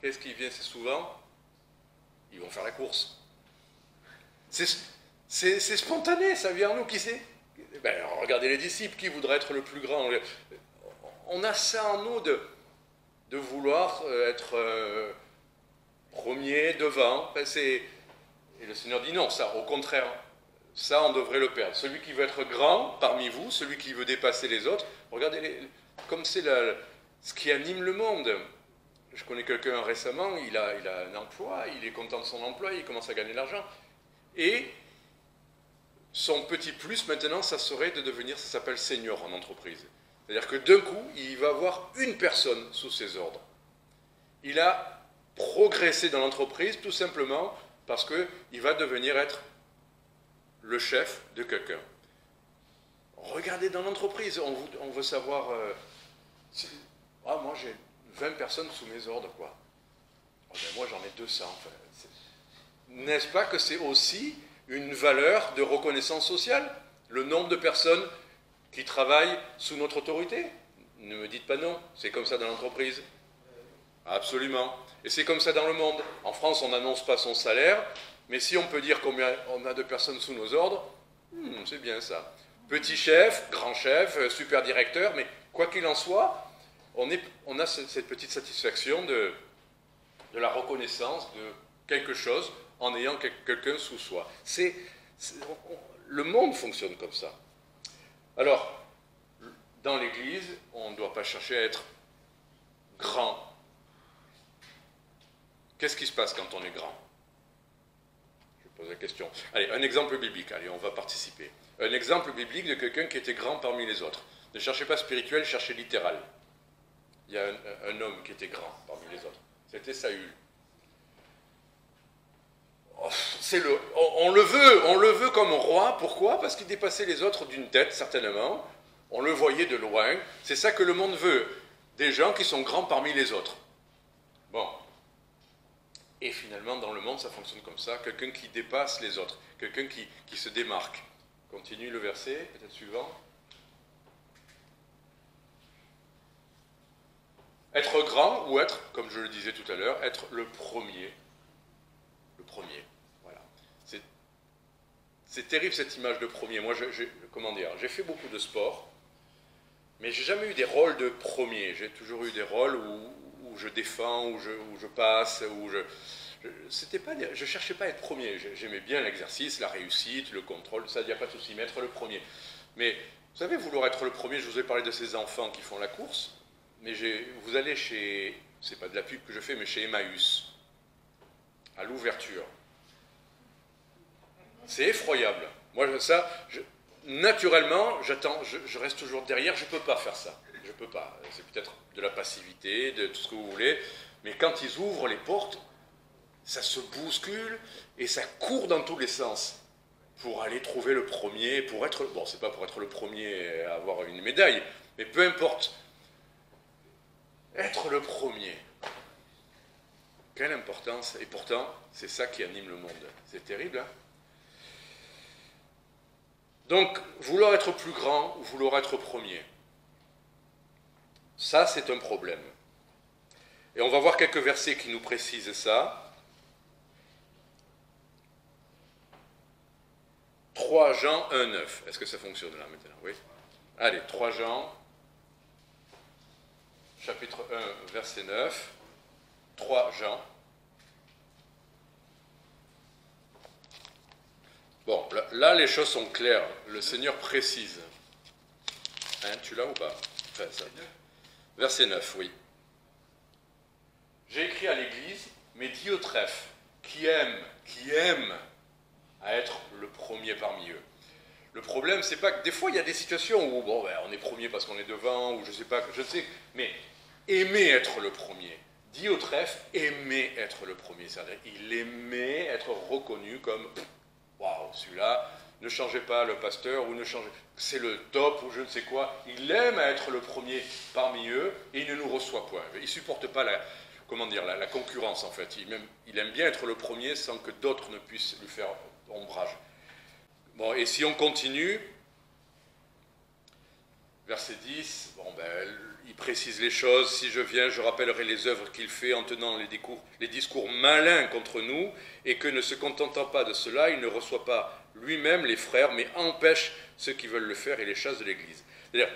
Qu'est-ce qui vient si souvent? Ils vont faire la course. C'est spontané, ça vient en nous. Qui c'est? Regardez les disciples, qui voudrait être le plus grand? On a ça en nous de vouloir être premier, devant. Et le Seigneur dit non, ça, au contraire, ça on devrait le perdre. Celui qui veut être grand parmi vous, celui qui veut dépasser les autres, regardez comme c'est ce qui anime le monde. Je connais quelqu'un récemment, il a un emploi, il est content de son emploi, il commence à gagner de l'argent. Et son petit plus maintenant, ça serait de devenir, ça s'appelle senior en entreprise. C'est-à-dire que d'un coup, il va avoir une personne sous ses ordres. Il a progressé dans l'entreprise tout simplement parce qu'il va devenir être le chef de quelqu'un. Regardez dans l'entreprise, on veut savoir... moi j'ai 20 personnes sous mes ordres, quoi. Moi j'en ai 200. Enfin, n'est-ce pas que c'est aussi une valeur de reconnaissance sociale? Le nombre de personnes qui travaillent sous notre autorité? Ne me dites pas non, c'est comme ça dans l'entreprise. Absolument. Et c'est comme ça dans le monde. En France, on n'annonce pas son salaire, mais si on peut dire combien on a de personnes sous nos ordres, c'est bien ça. Petit chef, grand chef, super directeur, mais quoi qu'il en soit, on a cette petite satisfaction de la reconnaissance de quelque chose en ayant quelqu'un sous soi. Le monde fonctionne comme ça. Alors, dans l'Église, on ne doit pas chercher à être grand. Qu'est-ce qui se passe quand on est grand? Je pose la question. Allez, un exemple biblique. Allez, on va participer. Un exemple biblique de quelqu'un qui était grand parmi les autres. Ne cherchez pas spirituel, cherchez littéral. Il y a un homme qui était grand parmi les autres. C'était Saül. Oh, on le veut comme roi. Pourquoi? Parce qu'il dépassait les autres d'une tête, certainement. On le voyait de loin. C'est ça que le monde veut. Des gens qui sont grands parmi les autres. Bon. Et finalement, dans le monde, ça fonctionne comme ça. Quelqu'un qui dépasse les autres. Quelqu'un qui se démarque. Continue le verset, peut-être suivant. Être grand ou être, comme je le disais tout à l'heure, être le premier. Le premier, voilà. C'est terrible cette image de premier. Moi, j'ai fait beaucoup de sport, mais j'ai jamais eu des rôles de premier. J'ai toujours eu des rôles où je défends, où je passe, je cherchais pas à être premier. J'aimais bien l'exercice, la réussite, le contrôle, ça, il n'y a pas de souci, mais être le premier. Mais vous savez, vouloir être le premier, je vous ai parlé de ces enfants qui font la course, mais vous allez chez, c'est pas de la pub que je fais, mais chez Emmaüs, à l'ouverture. C'est effroyable. Moi, naturellement, je reste toujours derrière, je ne peux pas faire ça. Je ne peux pas. C'est peut-être de la passivité, de tout ce que vous voulez, mais quand ils ouvrent les portes, ça se bouscule et ça court dans tous les sens pour aller trouver le premier, pour être... Bon, c'est pas pour être le premier à avoir une médaille, mais peu importe. Être le premier. Quelle importance. Et pourtant, c'est ça qui anime le monde. C'est terrible, hein? Donc, vouloir être plus grand ou vouloir être premier, ça, c'est un problème. Et on va voir quelques versets qui nous précisent ça. 3 Jean 1, 9. Est-ce que ça fonctionne là maintenant? Oui. Allez, 3 Jean, chapitre 1, verset 9. 3 Jean. Bon, là, les choses sont claires. Le Seigneur précise. Hein, tu l'as ou pas? Enfin, ça. Verset 9, oui. J'ai écrit à l'Église, mais dis au trèfle, qui aime à être le premier parmi eux. Le problème, c'est pas que des fois, il y a des situations où bon, ben, on est premier parce qu'on est devant, ou je sais pas, je sais, mais aimer être le premier. Dis au trèfle, aimer être le premier. C'est-à-dire, il aimait être reconnu comme... Waouh, celui-là, ne changez pas le pasteur, ou ne changez, c'est le top, ou je ne sais quoi. Il aime être le premier parmi eux, et il ne nous reçoit point. Il ne supporte pas la concurrence, en fait. Il aime bien être le premier sans que d'autres ne puissent lui faire ombrage. Bon, et si on continue, verset 10, bon, ben, il précise les choses. Si je viens, je rappellerai les œuvres qu'il fait en tenant les discours malins contre nous, et que ne se contentant pas de cela, il ne reçoit pas lui-même les frères, mais empêche ceux qui veulent le faire et les chasse de l'Église. C'est-à-dire,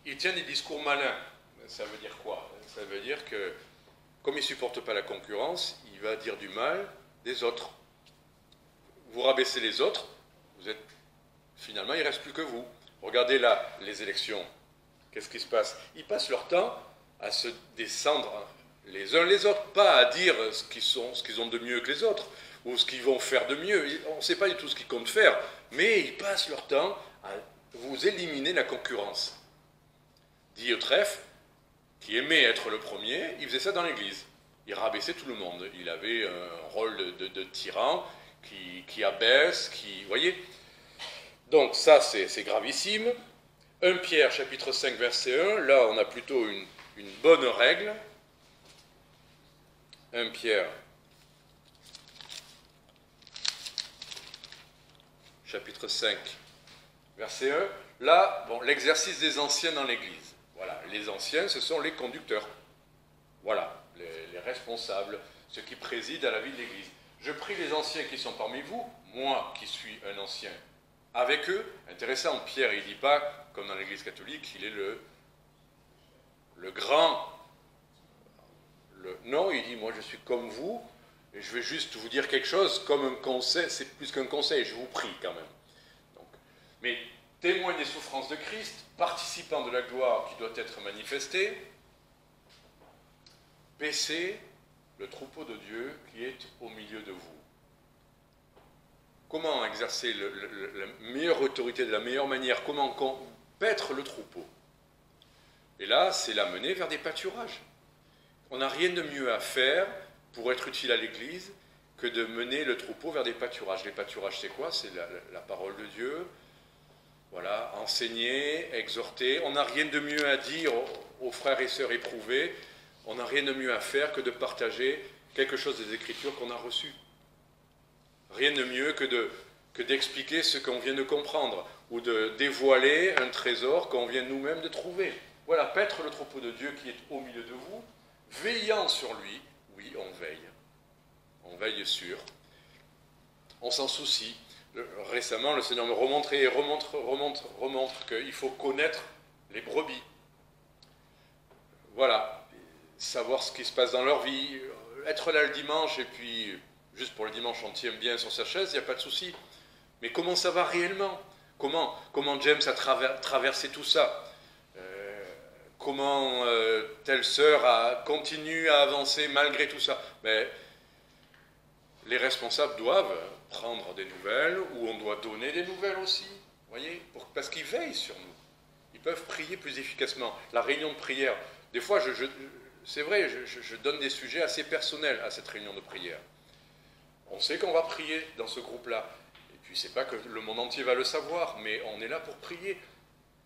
il tient des discours malins. Ça veut dire quoi? Ça veut dire que, comme il ne supporte pas la concurrence, il va dire du mal des autres. Vous rabaissez les autres, finalement, il ne reste plus que vous. Regardez là, les élections. Qu'est-ce qui se passe? Ils passent leur temps à se descendre les uns les autres, pas à dire ce qu'ils ont de mieux que les autres, ou ce qu'ils vont faire de mieux. On ne sait pas du tout ce qu'ils comptent faire, mais ils passent leur temps à vous éliminer la concurrence. Dit au trèfle, qui aimait être le premier, il faisait ça dans l'église. Il rabaissait tout le monde. Il avait un rôle de tyran qui abaisse, vous voyez? Donc ça, c'est gravissime. 1 Pierre, chapitre 5, verset 1, là, on a plutôt une bonne règle. 1 Pierre, chapitre 5, verset 1. Là, bon, l'exercice des anciens dans l'Église. Voilà, les anciens, ce sont les conducteurs. Voilà, les responsables, ceux qui président à la vie de l'Église. Je prie les anciens qui sont parmi vous, moi qui suis un ancien, avec eux. Intéressant, Pierre, il ne dit pas, comme dans l'Église catholique, il est le grand. Non, il dit, moi je suis comme vous, et je vais juste vous dire quelque chose comme un conseil, c'est plus qu'un conseil, je vous prie quand même. Donc, mais témoin des souffrances de Christ, participant de la gloire qui doit être manifestée, paissez le troupeau de Dieu qui est au milieu de vous. Comment exercer la meilleure autorité de la meilleure manière? Comment paître le troupeau? Et là, c'est l'amener vers des pâturages. On n'a rien de mieux à faire pour être utile à l'Église que de mener le troupeau vers des pâturages. Les pâturages, c'est quoi? C'est la parole de Dieu. Voilà, enseigner, exhorter. On n'a rien de mieux à dire aux frères et sœurs éprouvés. On n'a rien de mieux à faire que de partager quelque chose des Écritures qu'on a reçues. Rien de mieux que d'expliquer ce qu'on vient de comprendre ou de dévoiler un trésor qu'on vient nous-mêmes de trouver. Voilà, paître le troupeau de Dieu qui est au milieu de vous, veillant sur lui. Oui, on veille. On veille sur. On s'en soucie. Récemment, le Seigneur me remontre qu'il faut connaître les brebis. Voilà, savoir ce qui se passe dans leur vie, être là le dimanche et puis, juste pour le dimanche, on tient bien sur sa chaise, il n'y a pas de souci. Mais comment ça va réellement? Comment James a traversé tout ça? Comment telle sœur continue à avancer malgré tout ça? Mais les responsables doivent prendre des nouvelles, ou on doit donner des nouvelles aussi, voyez, parce qu'ils veillent sur nous. Ils peuvent prier plus efficacement. La réunion de prière, des fois, c'est vrai, je donne des sujets assez personnels à cette réunion de prière. On sait qu'on va prier dans ce groupe-là. Et puis, c'est pas que le monde entier va le savoir, mais on est là pour prier.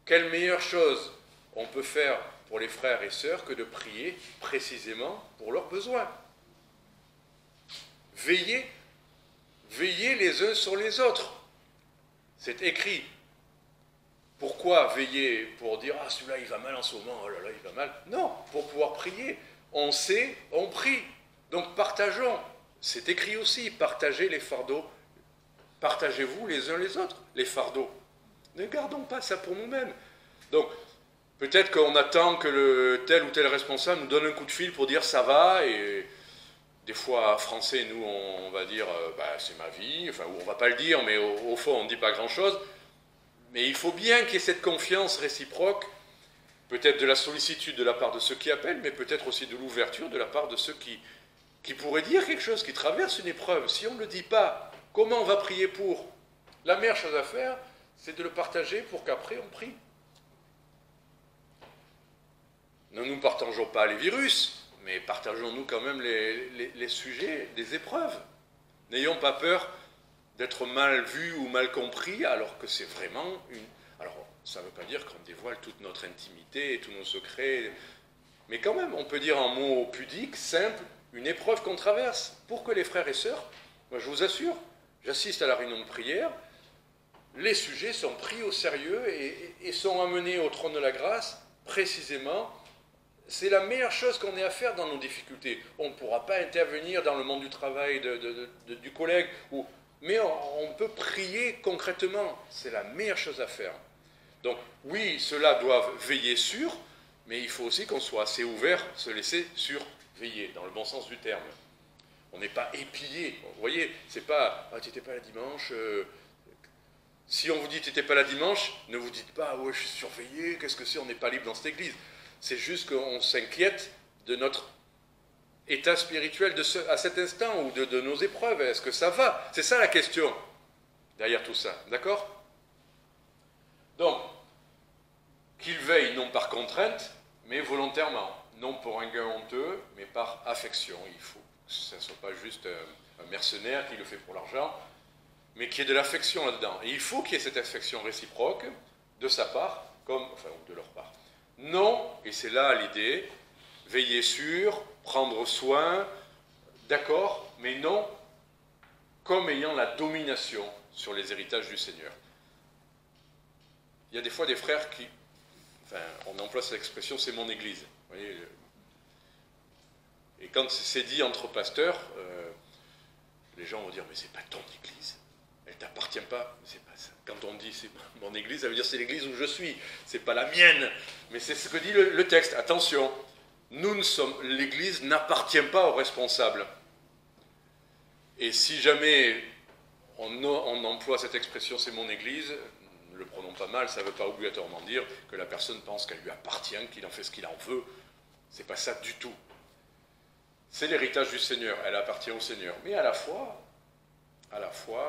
Quelle meilleure chose on peut faire pour les frères et sœurs que de prier précisément pour leurs besoins? Veillez les uns sur les autres. C'est écrit. Pourquoi veiller pour dire « Ah, celui-là, il va mal en ce moment, oh là là, il va mal ». Non, pour pouvoir prier. On sait, on prie. Donc partageons. C'est écrit aussi, partagez les fardeaux. Partagez-vous les uns les autres, les fardeaux. Ne gardons pas ça pour nous-mêmes. Donc, peut-être qu'on attend que tel ou tel responsable nous donne un coup de fil pour dire « ça va » et des fois, français, nous, on va dire c'est ma vie, enfin, on ne va pas le dire, mais au fond, on ne dit pas grand-chose. Mais il faut bien qu'il y ait cette confiance réciproque, peut-être de la sollicitude de la part de ceux qui appellent, mais peut-être aussi de l'ouverture de la part de ceux qui pourraient dire quelque chose, qui traversent une épreuve. Si on ne le dit pas, comment on va prier pour? La meilleure chose à faire, c'est de le partager pour qu'après on prie. Ne nous partageons pas les virus, mais partageons-nous quand même les sujets des épreuves. N'ayons pas peur d'être mal vus ou mal compris, alors que c'est vraiment une... Alors, ça ne veut pas dire qu'on dévoile toute notre intimité et tous nos secrets, mais quand même, on peut dire en mots pudiques, simples, une épreuve qu'on traverse, pour que les frères et sœurs, moi je vous assure, j'assiste à la réunion de prière, les sujets sont pris au sérieux et sont amenés au trône de la grâce, précisément. C'est la meilleure chose qu'on ait à faire dans nos difficultés. On ne pourra pas intervenir dans le monde du travail du collègue, mais on peut prier concrètement. C'est la meilleure chose à faire. Donc oui, ceux-là doivent veiller sur, mais il faut aussi qu'on soit assez ouvert, se laisser surveiller, dans le bon sens du terme. On n'est pas épié. Vous voyez, c'est pas « Ah, tu n'étais pas là dimanche Si on vous dit « Tu n'étais pas là dimanche », ne vous dites pas « Ouais, je suis surveillé, qu'est-ce que c'est, on n'est pas libre dans cette église ». C'est juste qu'on s'inquiète de notre état spirituel à cet instant ou de nos épreuves. Est-ce que ça va? C'est ça la question derrière tout ça. D'accord? Donc, qu'il veille non par contrainte, mais volontairement. Non pour un gain honteux, mais par affection. Il faut que ça ne soit pas juste un mercenaire qui le fait pour l'argent, mais qu'il y ait de l'affection là-dedans. Et il faut qu'il y ait cette affection réciproque de sa part, ou de leur part. Non, et c'est là l'idée, veiller sur, prendre soin, d'accord, mais non comme ayant la domination sur les héritages du Seigneur. Il y a des fois des frères qui, on emploie cette expression, c'est mon église. Vous voyez, et quand c'est dit entre pasteurs, les gens vont dire, mais c'est pas ton église, elle t'appartient pas. C'est pas ça. Quand on dit c'est mon église, ça veut dire c'est l'église où je suis, c'est pas la mienne. Mais c'est ce que dit le texte. Attention, l'église n'appartient pas aux responsables. Et si jamais on emploie cette expression c'est mon église, ne le prenons pas mal, ça ne veut pas obligatoirement dire que la personne pense qu'elle lui appartient, qu'il en fait ce qu'il en veut. C'est pas ça du tout. C'est l'héritage du Seigneur, elle appartient au Seigneur. Mais à la fois,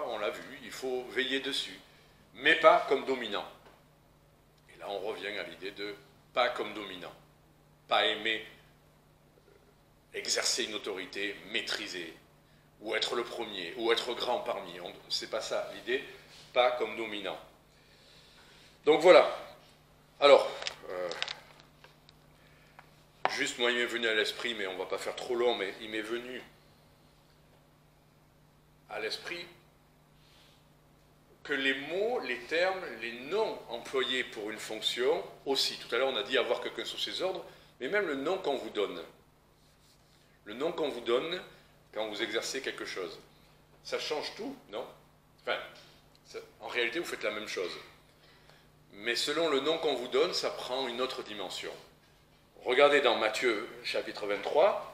on l'a vu, il faut veiller dessus, mais pas comme dominant. Et là, on revient à l'idée de pas comme dominant, pas aimer exercer une autorité, maîtriser, ou être le premier, ou être grand parmi. C'est pas ça l'idée, pas comme dominant. Donc voilà. Alors, juste moi il m'est venu à l'esprit, mais on ne va pas faire trop long, mais il m'est venu à l'esprit que les mots, les termes, les noms employés pour une fonction aussi. Tout à l'heure on a dit avoir quelqu'un sous ses ordres, mais même le nom qu'on vous donne. Le nom qu'on vous donne quand vous exercez quelque chose. Ça change tout, non? Enfin, en réalité vous faites la même chose. Mais selon le nom qu'on vous donne, ça prend une autre dimension. Regardez dans Matthieu chapitre 23.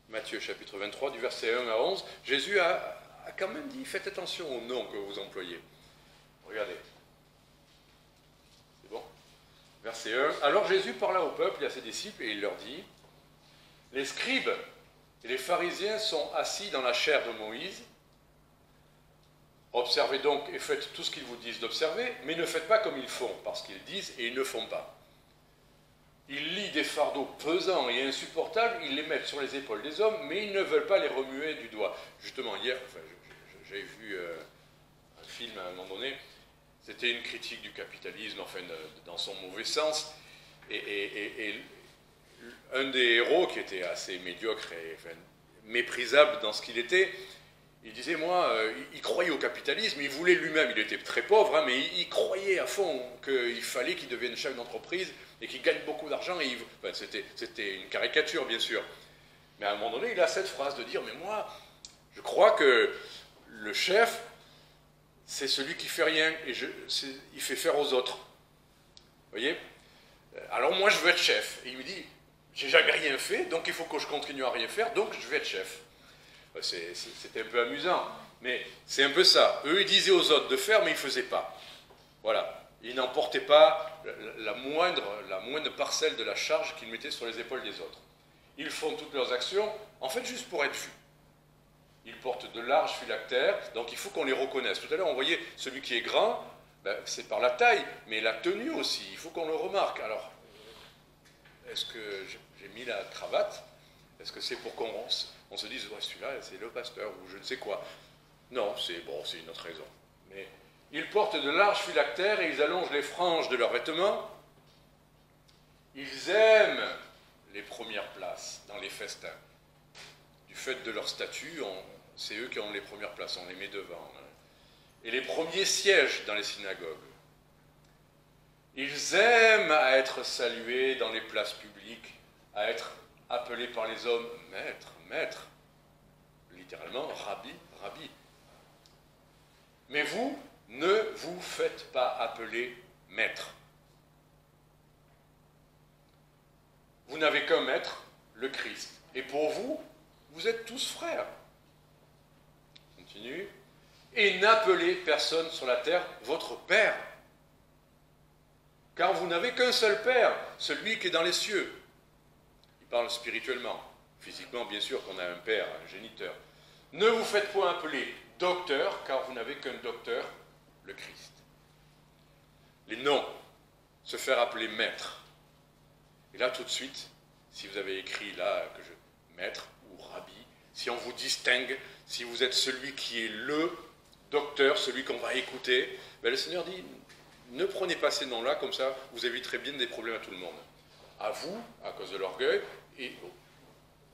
Matthieu chapitre 23, du verset 1 à 11, Jésus a quand même dit, faites attention aux noms que vous employez. Regardez. C'est bon? Verset 1. Alors Jésus parla au peuple et à ses disciples et il leur dit, les scribes et les pharisiens sont assis dans la chaire de Moïse. Observez donc et faites tout ce qu'ils vous disent d'observer, mais ne faites pas comme ils font, parce qu'ils disent et ils ne font pas. Ils lient des fardeaux pesants et insupportables, ils les mettent sur les épaules des hommes, mais ils ne veulent pas les remuer du doigt. Justement, hier, j'ai vu un film à un moment donné, c'était une critique du capitalisme, enfin, dans son mauvais sens, et un des héros, qui était assez médiocre et enfin, méprisable dans ce qu'il était, il disait, moi, il croyait au capitalisme, il voulait lui-même, il était très pauvre, hein, mais il croyait à fond qu'il fallait qu'il devienne chef d'entreprise et qu'il gagne beaucoup d'argent. Enfin, c'était une caricature, bien sûr. Mais à un moment donné, il a cette phrase de dire, mais moi, je crois que le chef, c'est celui qui fait rien, et il fait faire aux autres. Vous voyez? Alors moi, je veux être chef. Et il me dit, j'ai jamais rien fait, donc il faut que je continue à rien faire, donc je vais être chef. C'était un peu amusant, mais c'est un peu ça. Eux, ils disaient aux autres de faire, mais ils ne faisaient pas. Voilà. Ils n'emportaient pas la moindre parcelle de la charge qu'ils mettaient sur les épaules des autres. Ils font toutes leurs actions, en fait, juste pour être vus. Ils portent de larges phylactères, donc il faut qu'on les reconnaisse. Tout à l'heure, on voyait celui qui est grand, ben, c'est par la taille, mais la tenue aussi, il faut qu'on le remarque. Alors, est-ce que j'ai mis la cravate? Est-ce que c'est pour qu'on se dise, ouais, celui-là, c'est le pasteur, ou je ne sais quoi? Non, c'est une autre raison. Mais ils portent de larges phylactères et ils allongent les franges de leurs vêtements. Ils aiment les premières places dans les festins. Du fait de leur statut, c'est eux qui ont les premières places, on les met devant. Et les premiers sièges dans les synagogues. Ils aiment à être salués dans les places publiques, à être appelés par les hommes maître, maître, littéralement rabbi, rabbi. Mais vous, ne vous faites pas appeler maître. Vous n'avez qu'un maître, le Christ. Et pour vous, vous êtes tous frères. Continue. Et n'appelez personne sur la terre votre Père. Car vous n'avez qu'un seul Père, celui qui est dans les cieux. Il parle spirituellement. Physiquement, bien sûr qu'on a un Père, un géniteur. Ne vous faites point appeler docteur, car vous n'avez qu'un docteur, le Christ. Les noms, se faire appeler maître. Et là, tout de suite, si vous avez écrit là, maître ou rabbi, si on vous distingue, si vous êtes celui qui est le docteur, celui qu'on va écouter, ben le Seigneur dit, ne prenez pas ces noms-là, comme ça, vous éviterez bien des problèmes à tout le monde. À vous, à cause de l'orgueil, et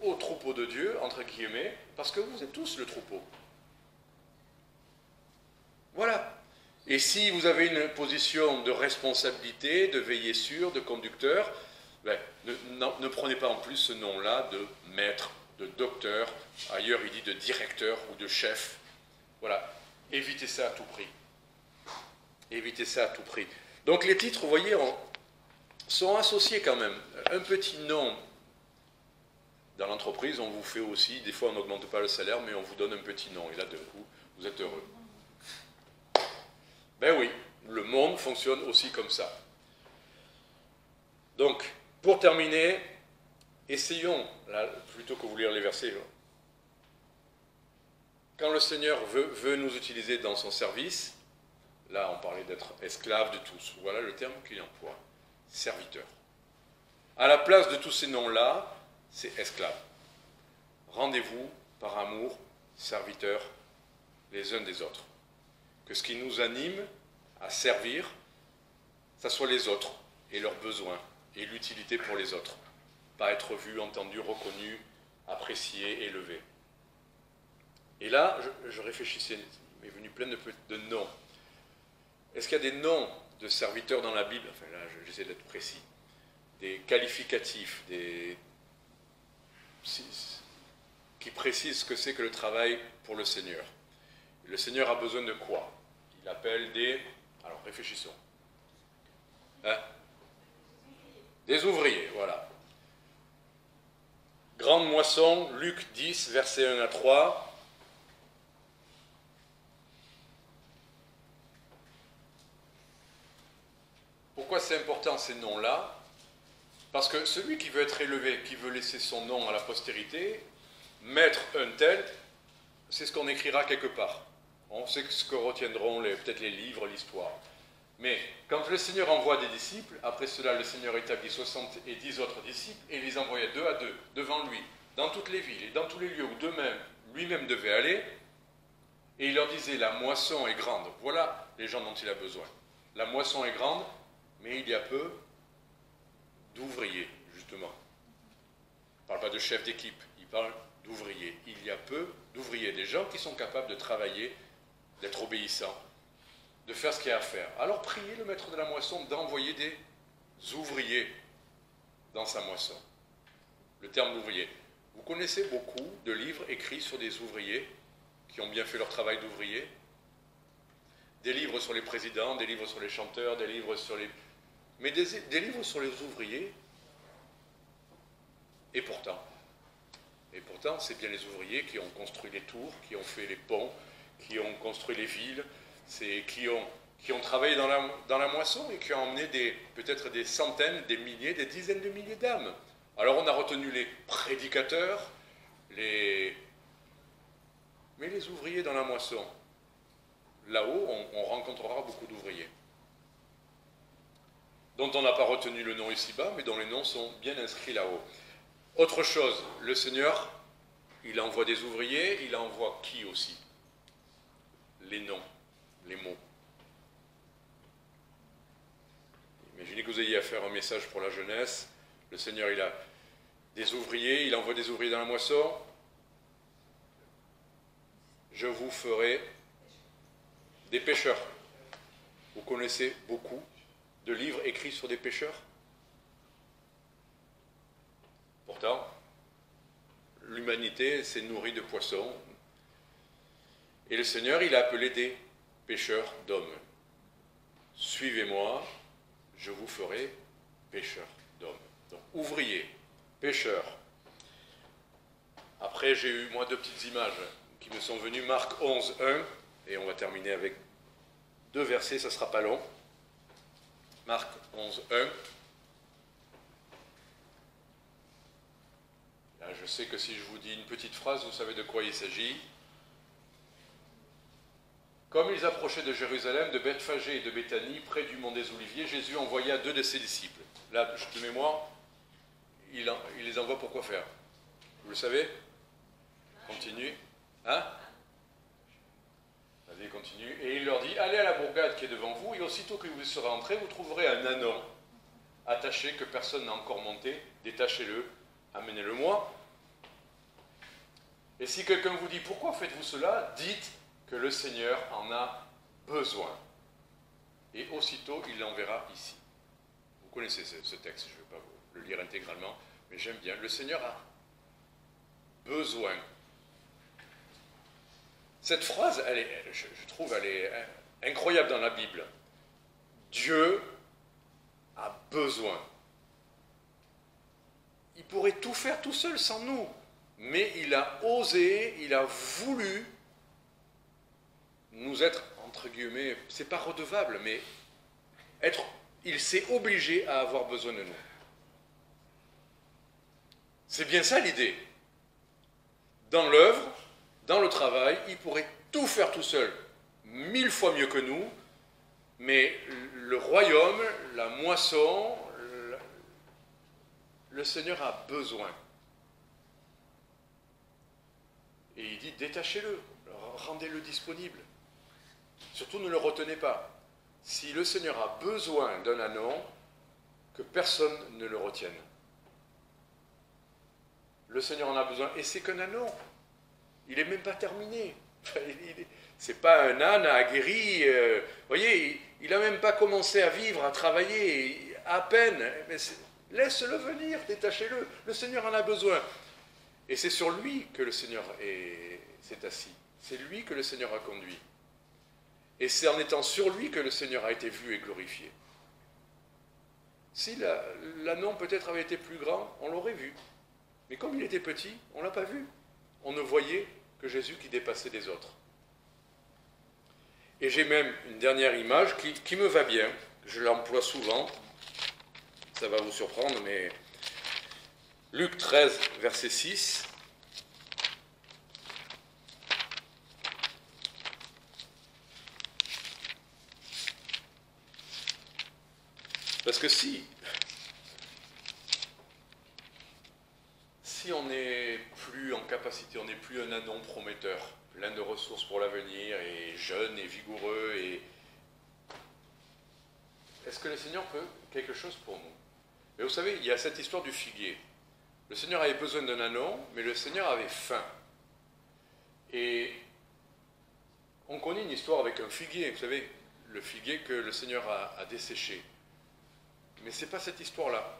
au troupeau de Dieu, entre guillemets, parce que vous êtes tous le troupeau. Voilà. Et si vous avez une position de responsabilité, de veiller sûr, de conducteur, ben, ne prenez pas en plus ce nom-là de maître, de docteur, ailleurs il dit de directeur ou de chef. Voilà. Évitez ça à tout prix. Évitez ça à tout prix. Donc les titres, vous voyez, sont associés quand même. Un petit nom Dans l'entreprise, on vous fait aussi, des fois on n'augmente pas le salaire, mais on vous donne un petit nom. Et là, d'un coup, vous êtes heureux. Ben oui, le monde fonctionne aussi comme ça. Donc, pour terminer, essayons, là, plutôt que vous lire les versets, quand le Seigneur veut nous utiliser dans son service, là on parlait d'être esclave de tous, voilà le terme qu'il emploie, serviteur. À la place de tous ces noms-là, c'est esclave. Rendez-vous par amour, serviteurs les uns des autres. Que ce qui nous anime à servir, ça soit les autres et leurs besoins et l'utilité pour les autres. Pas être vu, entendu, reconnu, apprécié, élevé. Et là, je réfléchissais, il m'est venu plein de noms. Est-ce qu'il y a des noms de serviteurs dans la Bible? Enfin là, j'essaie d'être précis. Des qualificatifs, qui précisent ce que c'est que le travail pour le Seigneur. Le Seigneur a besoin de quoi? Il appelle des... Alors réfléchissons. Hein? Des ouvriers, voilà. Grande moisson, Luc 10, versets 1 à 3. Pourquoi c'est important ces noms-là? Parce que celui qui veut être élevé, qui veut laisser son nom à la postérité, mettre un tel, c'est ce qu'on écrira quelque part. On sait ce que retiendront peut-être les livres, l'histoire. Mais quand le Seigneur envoie des disciples, après cela le Seigneur établit 70 autres disciples et les envoya 2 à 2 devant lui, dans toutes les villes et dans tous les lieux où lui-même devait aller, et il leur disait, la moisson est grande, voilà les gens dont il a besoin. La moisson est grande, mais il y a peu d'ouvriers, justement. Il ne parle pas de chef d'équipe, il parle d'ouvriers. Il y a peu d'ouvriers, des gens qui sont capables de travailler, d'être obéissants, de faire ce qu'il y a à faire. Alors priez le maître de la moisson d'envoyer des ouvriers dans sa moisson. Le terme d'ouvrier. Vous connaissez beaucoup de livres écrits sur des ouvriers qui ont bien fait leur travail d'ouvrier. Des livres sur les présidents, des livres sur les chanteurs, des livres sur les... Mais des livres sur les ouvriers. Et pourtant, c'est bien les ouvriers qui ont construit les tours, qui ont fait les ponts, qui ont construit les villes, qui ont travaillé dans la moisson et qui ont emmené peut-être des centaines, des milliers, des dizaines de milliers d'âmes. Alors on a retenu les prédicateurs, mais les ouvriers dans la moisson. Là-haut, on rencontrera beaucoup d'ouvriers, dont on n'a pas retenu le nom ici-bas, mais dont les noms sont bien inscrits là-haut. Autre chose, le Seigneur, il envoie des ouvriers, il envoie qui aussi? Les noms, les mots. Imaginez que vous ayez à faire un message pour la jeunesse. Le Seigneur, il a des ouvriers, il envoie des ouvriers dans la moisson. Je vous ferai des pêcheurs. Vous connaissez beaucoup de livres écrits sur des pêcheurs? Pourtant, l'humanité s'est nourrie de poissons. Et le Seigneur, il a appelé des pêcheurs d'hommes. Suivez-moi, je vous ferai pêcheurs d'hommes. Donc, ouvriers, pêcheurs. Après, j'ai eu, moi, 2 petites images qui me sont venues. Marc 11, 1, et on va terminer avec 2 versets, ça ne sera pas long. Marc 11, 1. Là, je sais que si je vous dis une petite phrase, vous savez de quoi il s'agit. Comme ils approchaient de Jérusalem, de Bethphagée et de Béthanie, près du mont des Oliviers, Jésus envoya 2 de ses disciples. Là, de mémoire, il les envoie pour quoi faire? Vous le savez? Continue. Hein? Allez, continue. Et il leur dit, allez à la bourgade qui est devant vous, et aussitôt que vous y serez entrés, vous trouverez un ânon attaché que personne n'a encore monté. Détachez-le, amenez-le-moi. Et si quelqu'un vous dit, pourquoi faites-vous cela? Dites que le Seigneur en a besoin. Et aussitôt, il l'enverra ici. Vous connaissez ce texte, je ne vais pas vous le lire intégralement, mais j'aime bien. Le Seigneur a besoin. Cette phrase, je trouve, elle est incroyable dans la Bible. Dieu a besoin. il pourrait tout faire tout seul sans nous. Mais il a osé, il a voulu nous être, entre guillemets, c'est pas redevable, mais il s'est obligé à avoir besoin de nous. C'est bien ça l'idée. Dans l'œuvre, dans le travail, il pourrait tout faire tout seul, 1000 fois mieux que nous, mais le royaume, la moisson, le Seigneur a besoin. Et il dit, détachez-le, rendez-le disponible. Surtout ne le retenez pas. Si le Seigneur a besoin d'un anneau, que personne ne le retienne. Le Seigneur en a besoin, et c'est qu'un anneau. Il n'est même pas terminé. C'est pas un âne aguerri. Vous voyez, il n'a même pas commencé à vivre, à travailler, à peine. Mais laisse-le venir, détachez-le. Le Seigneur en a besoin. Et c'est sur lui que le Seigneur s'est assis. C'est lui que le Seigneur a conduit. Et c'est en étant sur lui que le Seigneur a été vu et glorifié. Si l'anneau peut-être avait été plus grand, on l'aurait vu. Mais comme il était petit, on ne l'a pas vu. On ne voyait que Jésus qui dépassait les autres. Et j'ai même une dernière image qui me va bien. Je l'emploie souvent. Ça va vous surprendre, mais Luc 13, verset 6. Parce que si on n'est plus en capacité, on n'est plus un anon prometteur, plein de ressources pour l'avenir, et jeune et vigoureux, est-ce que le Seigneur peut quelque chose pour nous? Mais vous savez, il y a cette histoire du figuier. Le Seigneur avait besoin d'un anon, mais le Seigneur avait faim. Et on connaît une histoire avec un figuier, vous savez, le figuier que le Seigneur a desséché. Mais ce n'est pas cette histoire-là.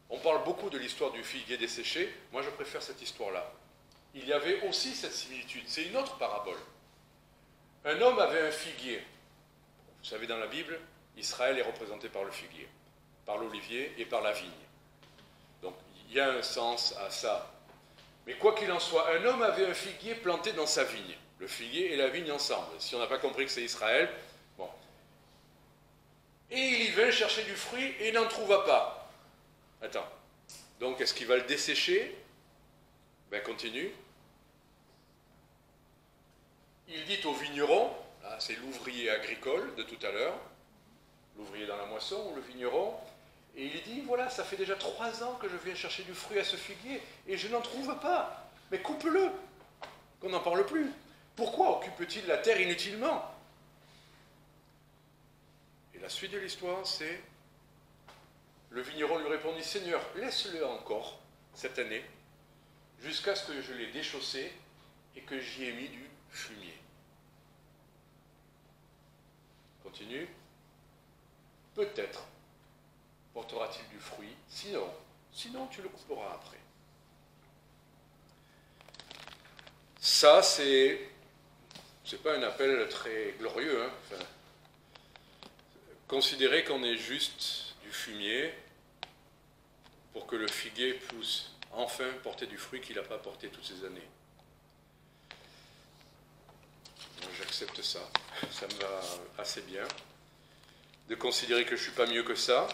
On parle beaucoup de l'histoire du figuier desséché, moi je préfère cette histoire-là. Il y avait aussi cette similitude, c'est une autre parabole. Un homme avait un figuier. Vous savez, dans la Bible, Israël est représenté par le figuier, par l'olivier et par la vigne. Donc il y a un sens à ça. Mais quoi qu'il en soit, un homme avait un figuier planté dans sa vigne. Le figuier et la vigne ensemble. Si on n'a pas compris que c'est Israël, bon. Et il y vint chercher du fruit et il n'en trouva pas. Attends, donc est-ce qu'il va le dessécher? Ben continue. Il dit au vigneron, là c'est l'ouvrier agricole de tout à l'heure, l'ouvrier dans la moisson ou le vigneron, et il dit, voilà, ça fait déjà 3 ans que je viens chercher du fruit à ce figuier et je n'en trouve pas. Mais coupe-le, qu'on n'en parle plus. Pourquoi occupe-t-il la terre inutilement? Et la suite de l'histoire, c'est... Le vigneron lui répondit, Seigneur, laisse-le encore cette année, jusqu'à ce que je l'ai déchaussé et que j'y ai mis du fumier. Continue. Peut-être portera-t-il du fruit, sinon tu le couperas après. Ça, c'est pas un appel très glorieux, hein. Enfin, considérer qu'on est juste du fumier pour que le figuier puisse enfin porter du fruit qu'il n'a pas porté toutes ces années. Moi, j'accepte ça. Ça me va assez bien. De considérer que je ne suis pas mieux que ça,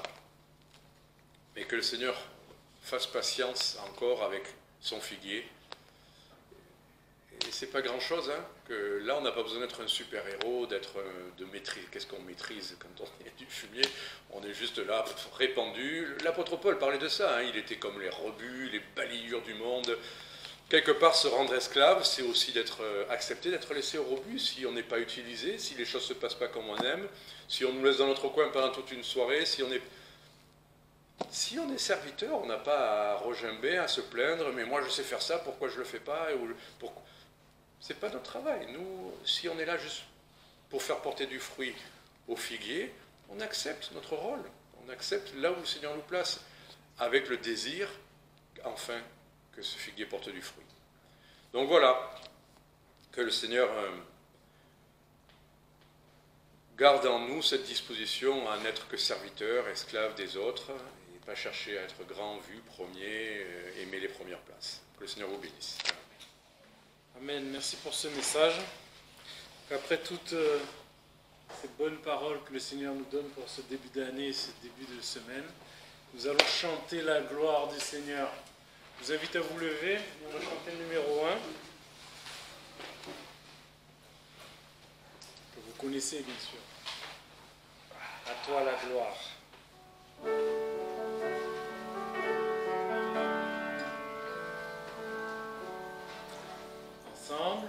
mais que le Seigneur fasse patience encore avec son figuier. Et c'est pas grand-chose, hein, que là, on n'a pas besoin d'être un super-héros, de maîtrise. Qu'est-ce qu'on maîtrise quand on est du fumier? On est juste là, répandu. L'apôtre Paul parlait de ça, hein, il était comme les rebuts, les balayures du monde. Quelque part, se rendre esclave, c'est aussi accepter d'être laissé au rebut si on n'est pas utilisé, si les choses ne se passent pas comme on aime, si on nous laisse dans notre coin pendant toute une soirée, si on est serviteur, on n'a pas à regimber, à se plaindre, mais moi je sais faire ça, pourquoi je ne le fais pas? C'est pas notre travail. Nous, si on est là juste pour faire porter du fruit au figuier, on accepte notre rôle. On accepte là où le Seigneur nous place, avec le désir, enfin, que ce figuier porte du fruit. Donc voilà, que le Seigneur garde en nous cette disposition à n'être que serviteur, esclave des autres, et pas chercher à être grand, vu, premier, aimer les premières places. Que le Seigneur vous bénisse. Amen. Merci pour ce message. Après toutes ces bonnes paroles que le Seigneur nous donne pour ce début d'année et ce début de semaine, nous allons chanter la gloire du Seigneur. Je vous invite à vous lever. On va chanter le numéro 1. Que vous connaissez bien sûr. À toi la gloire. Ensemble.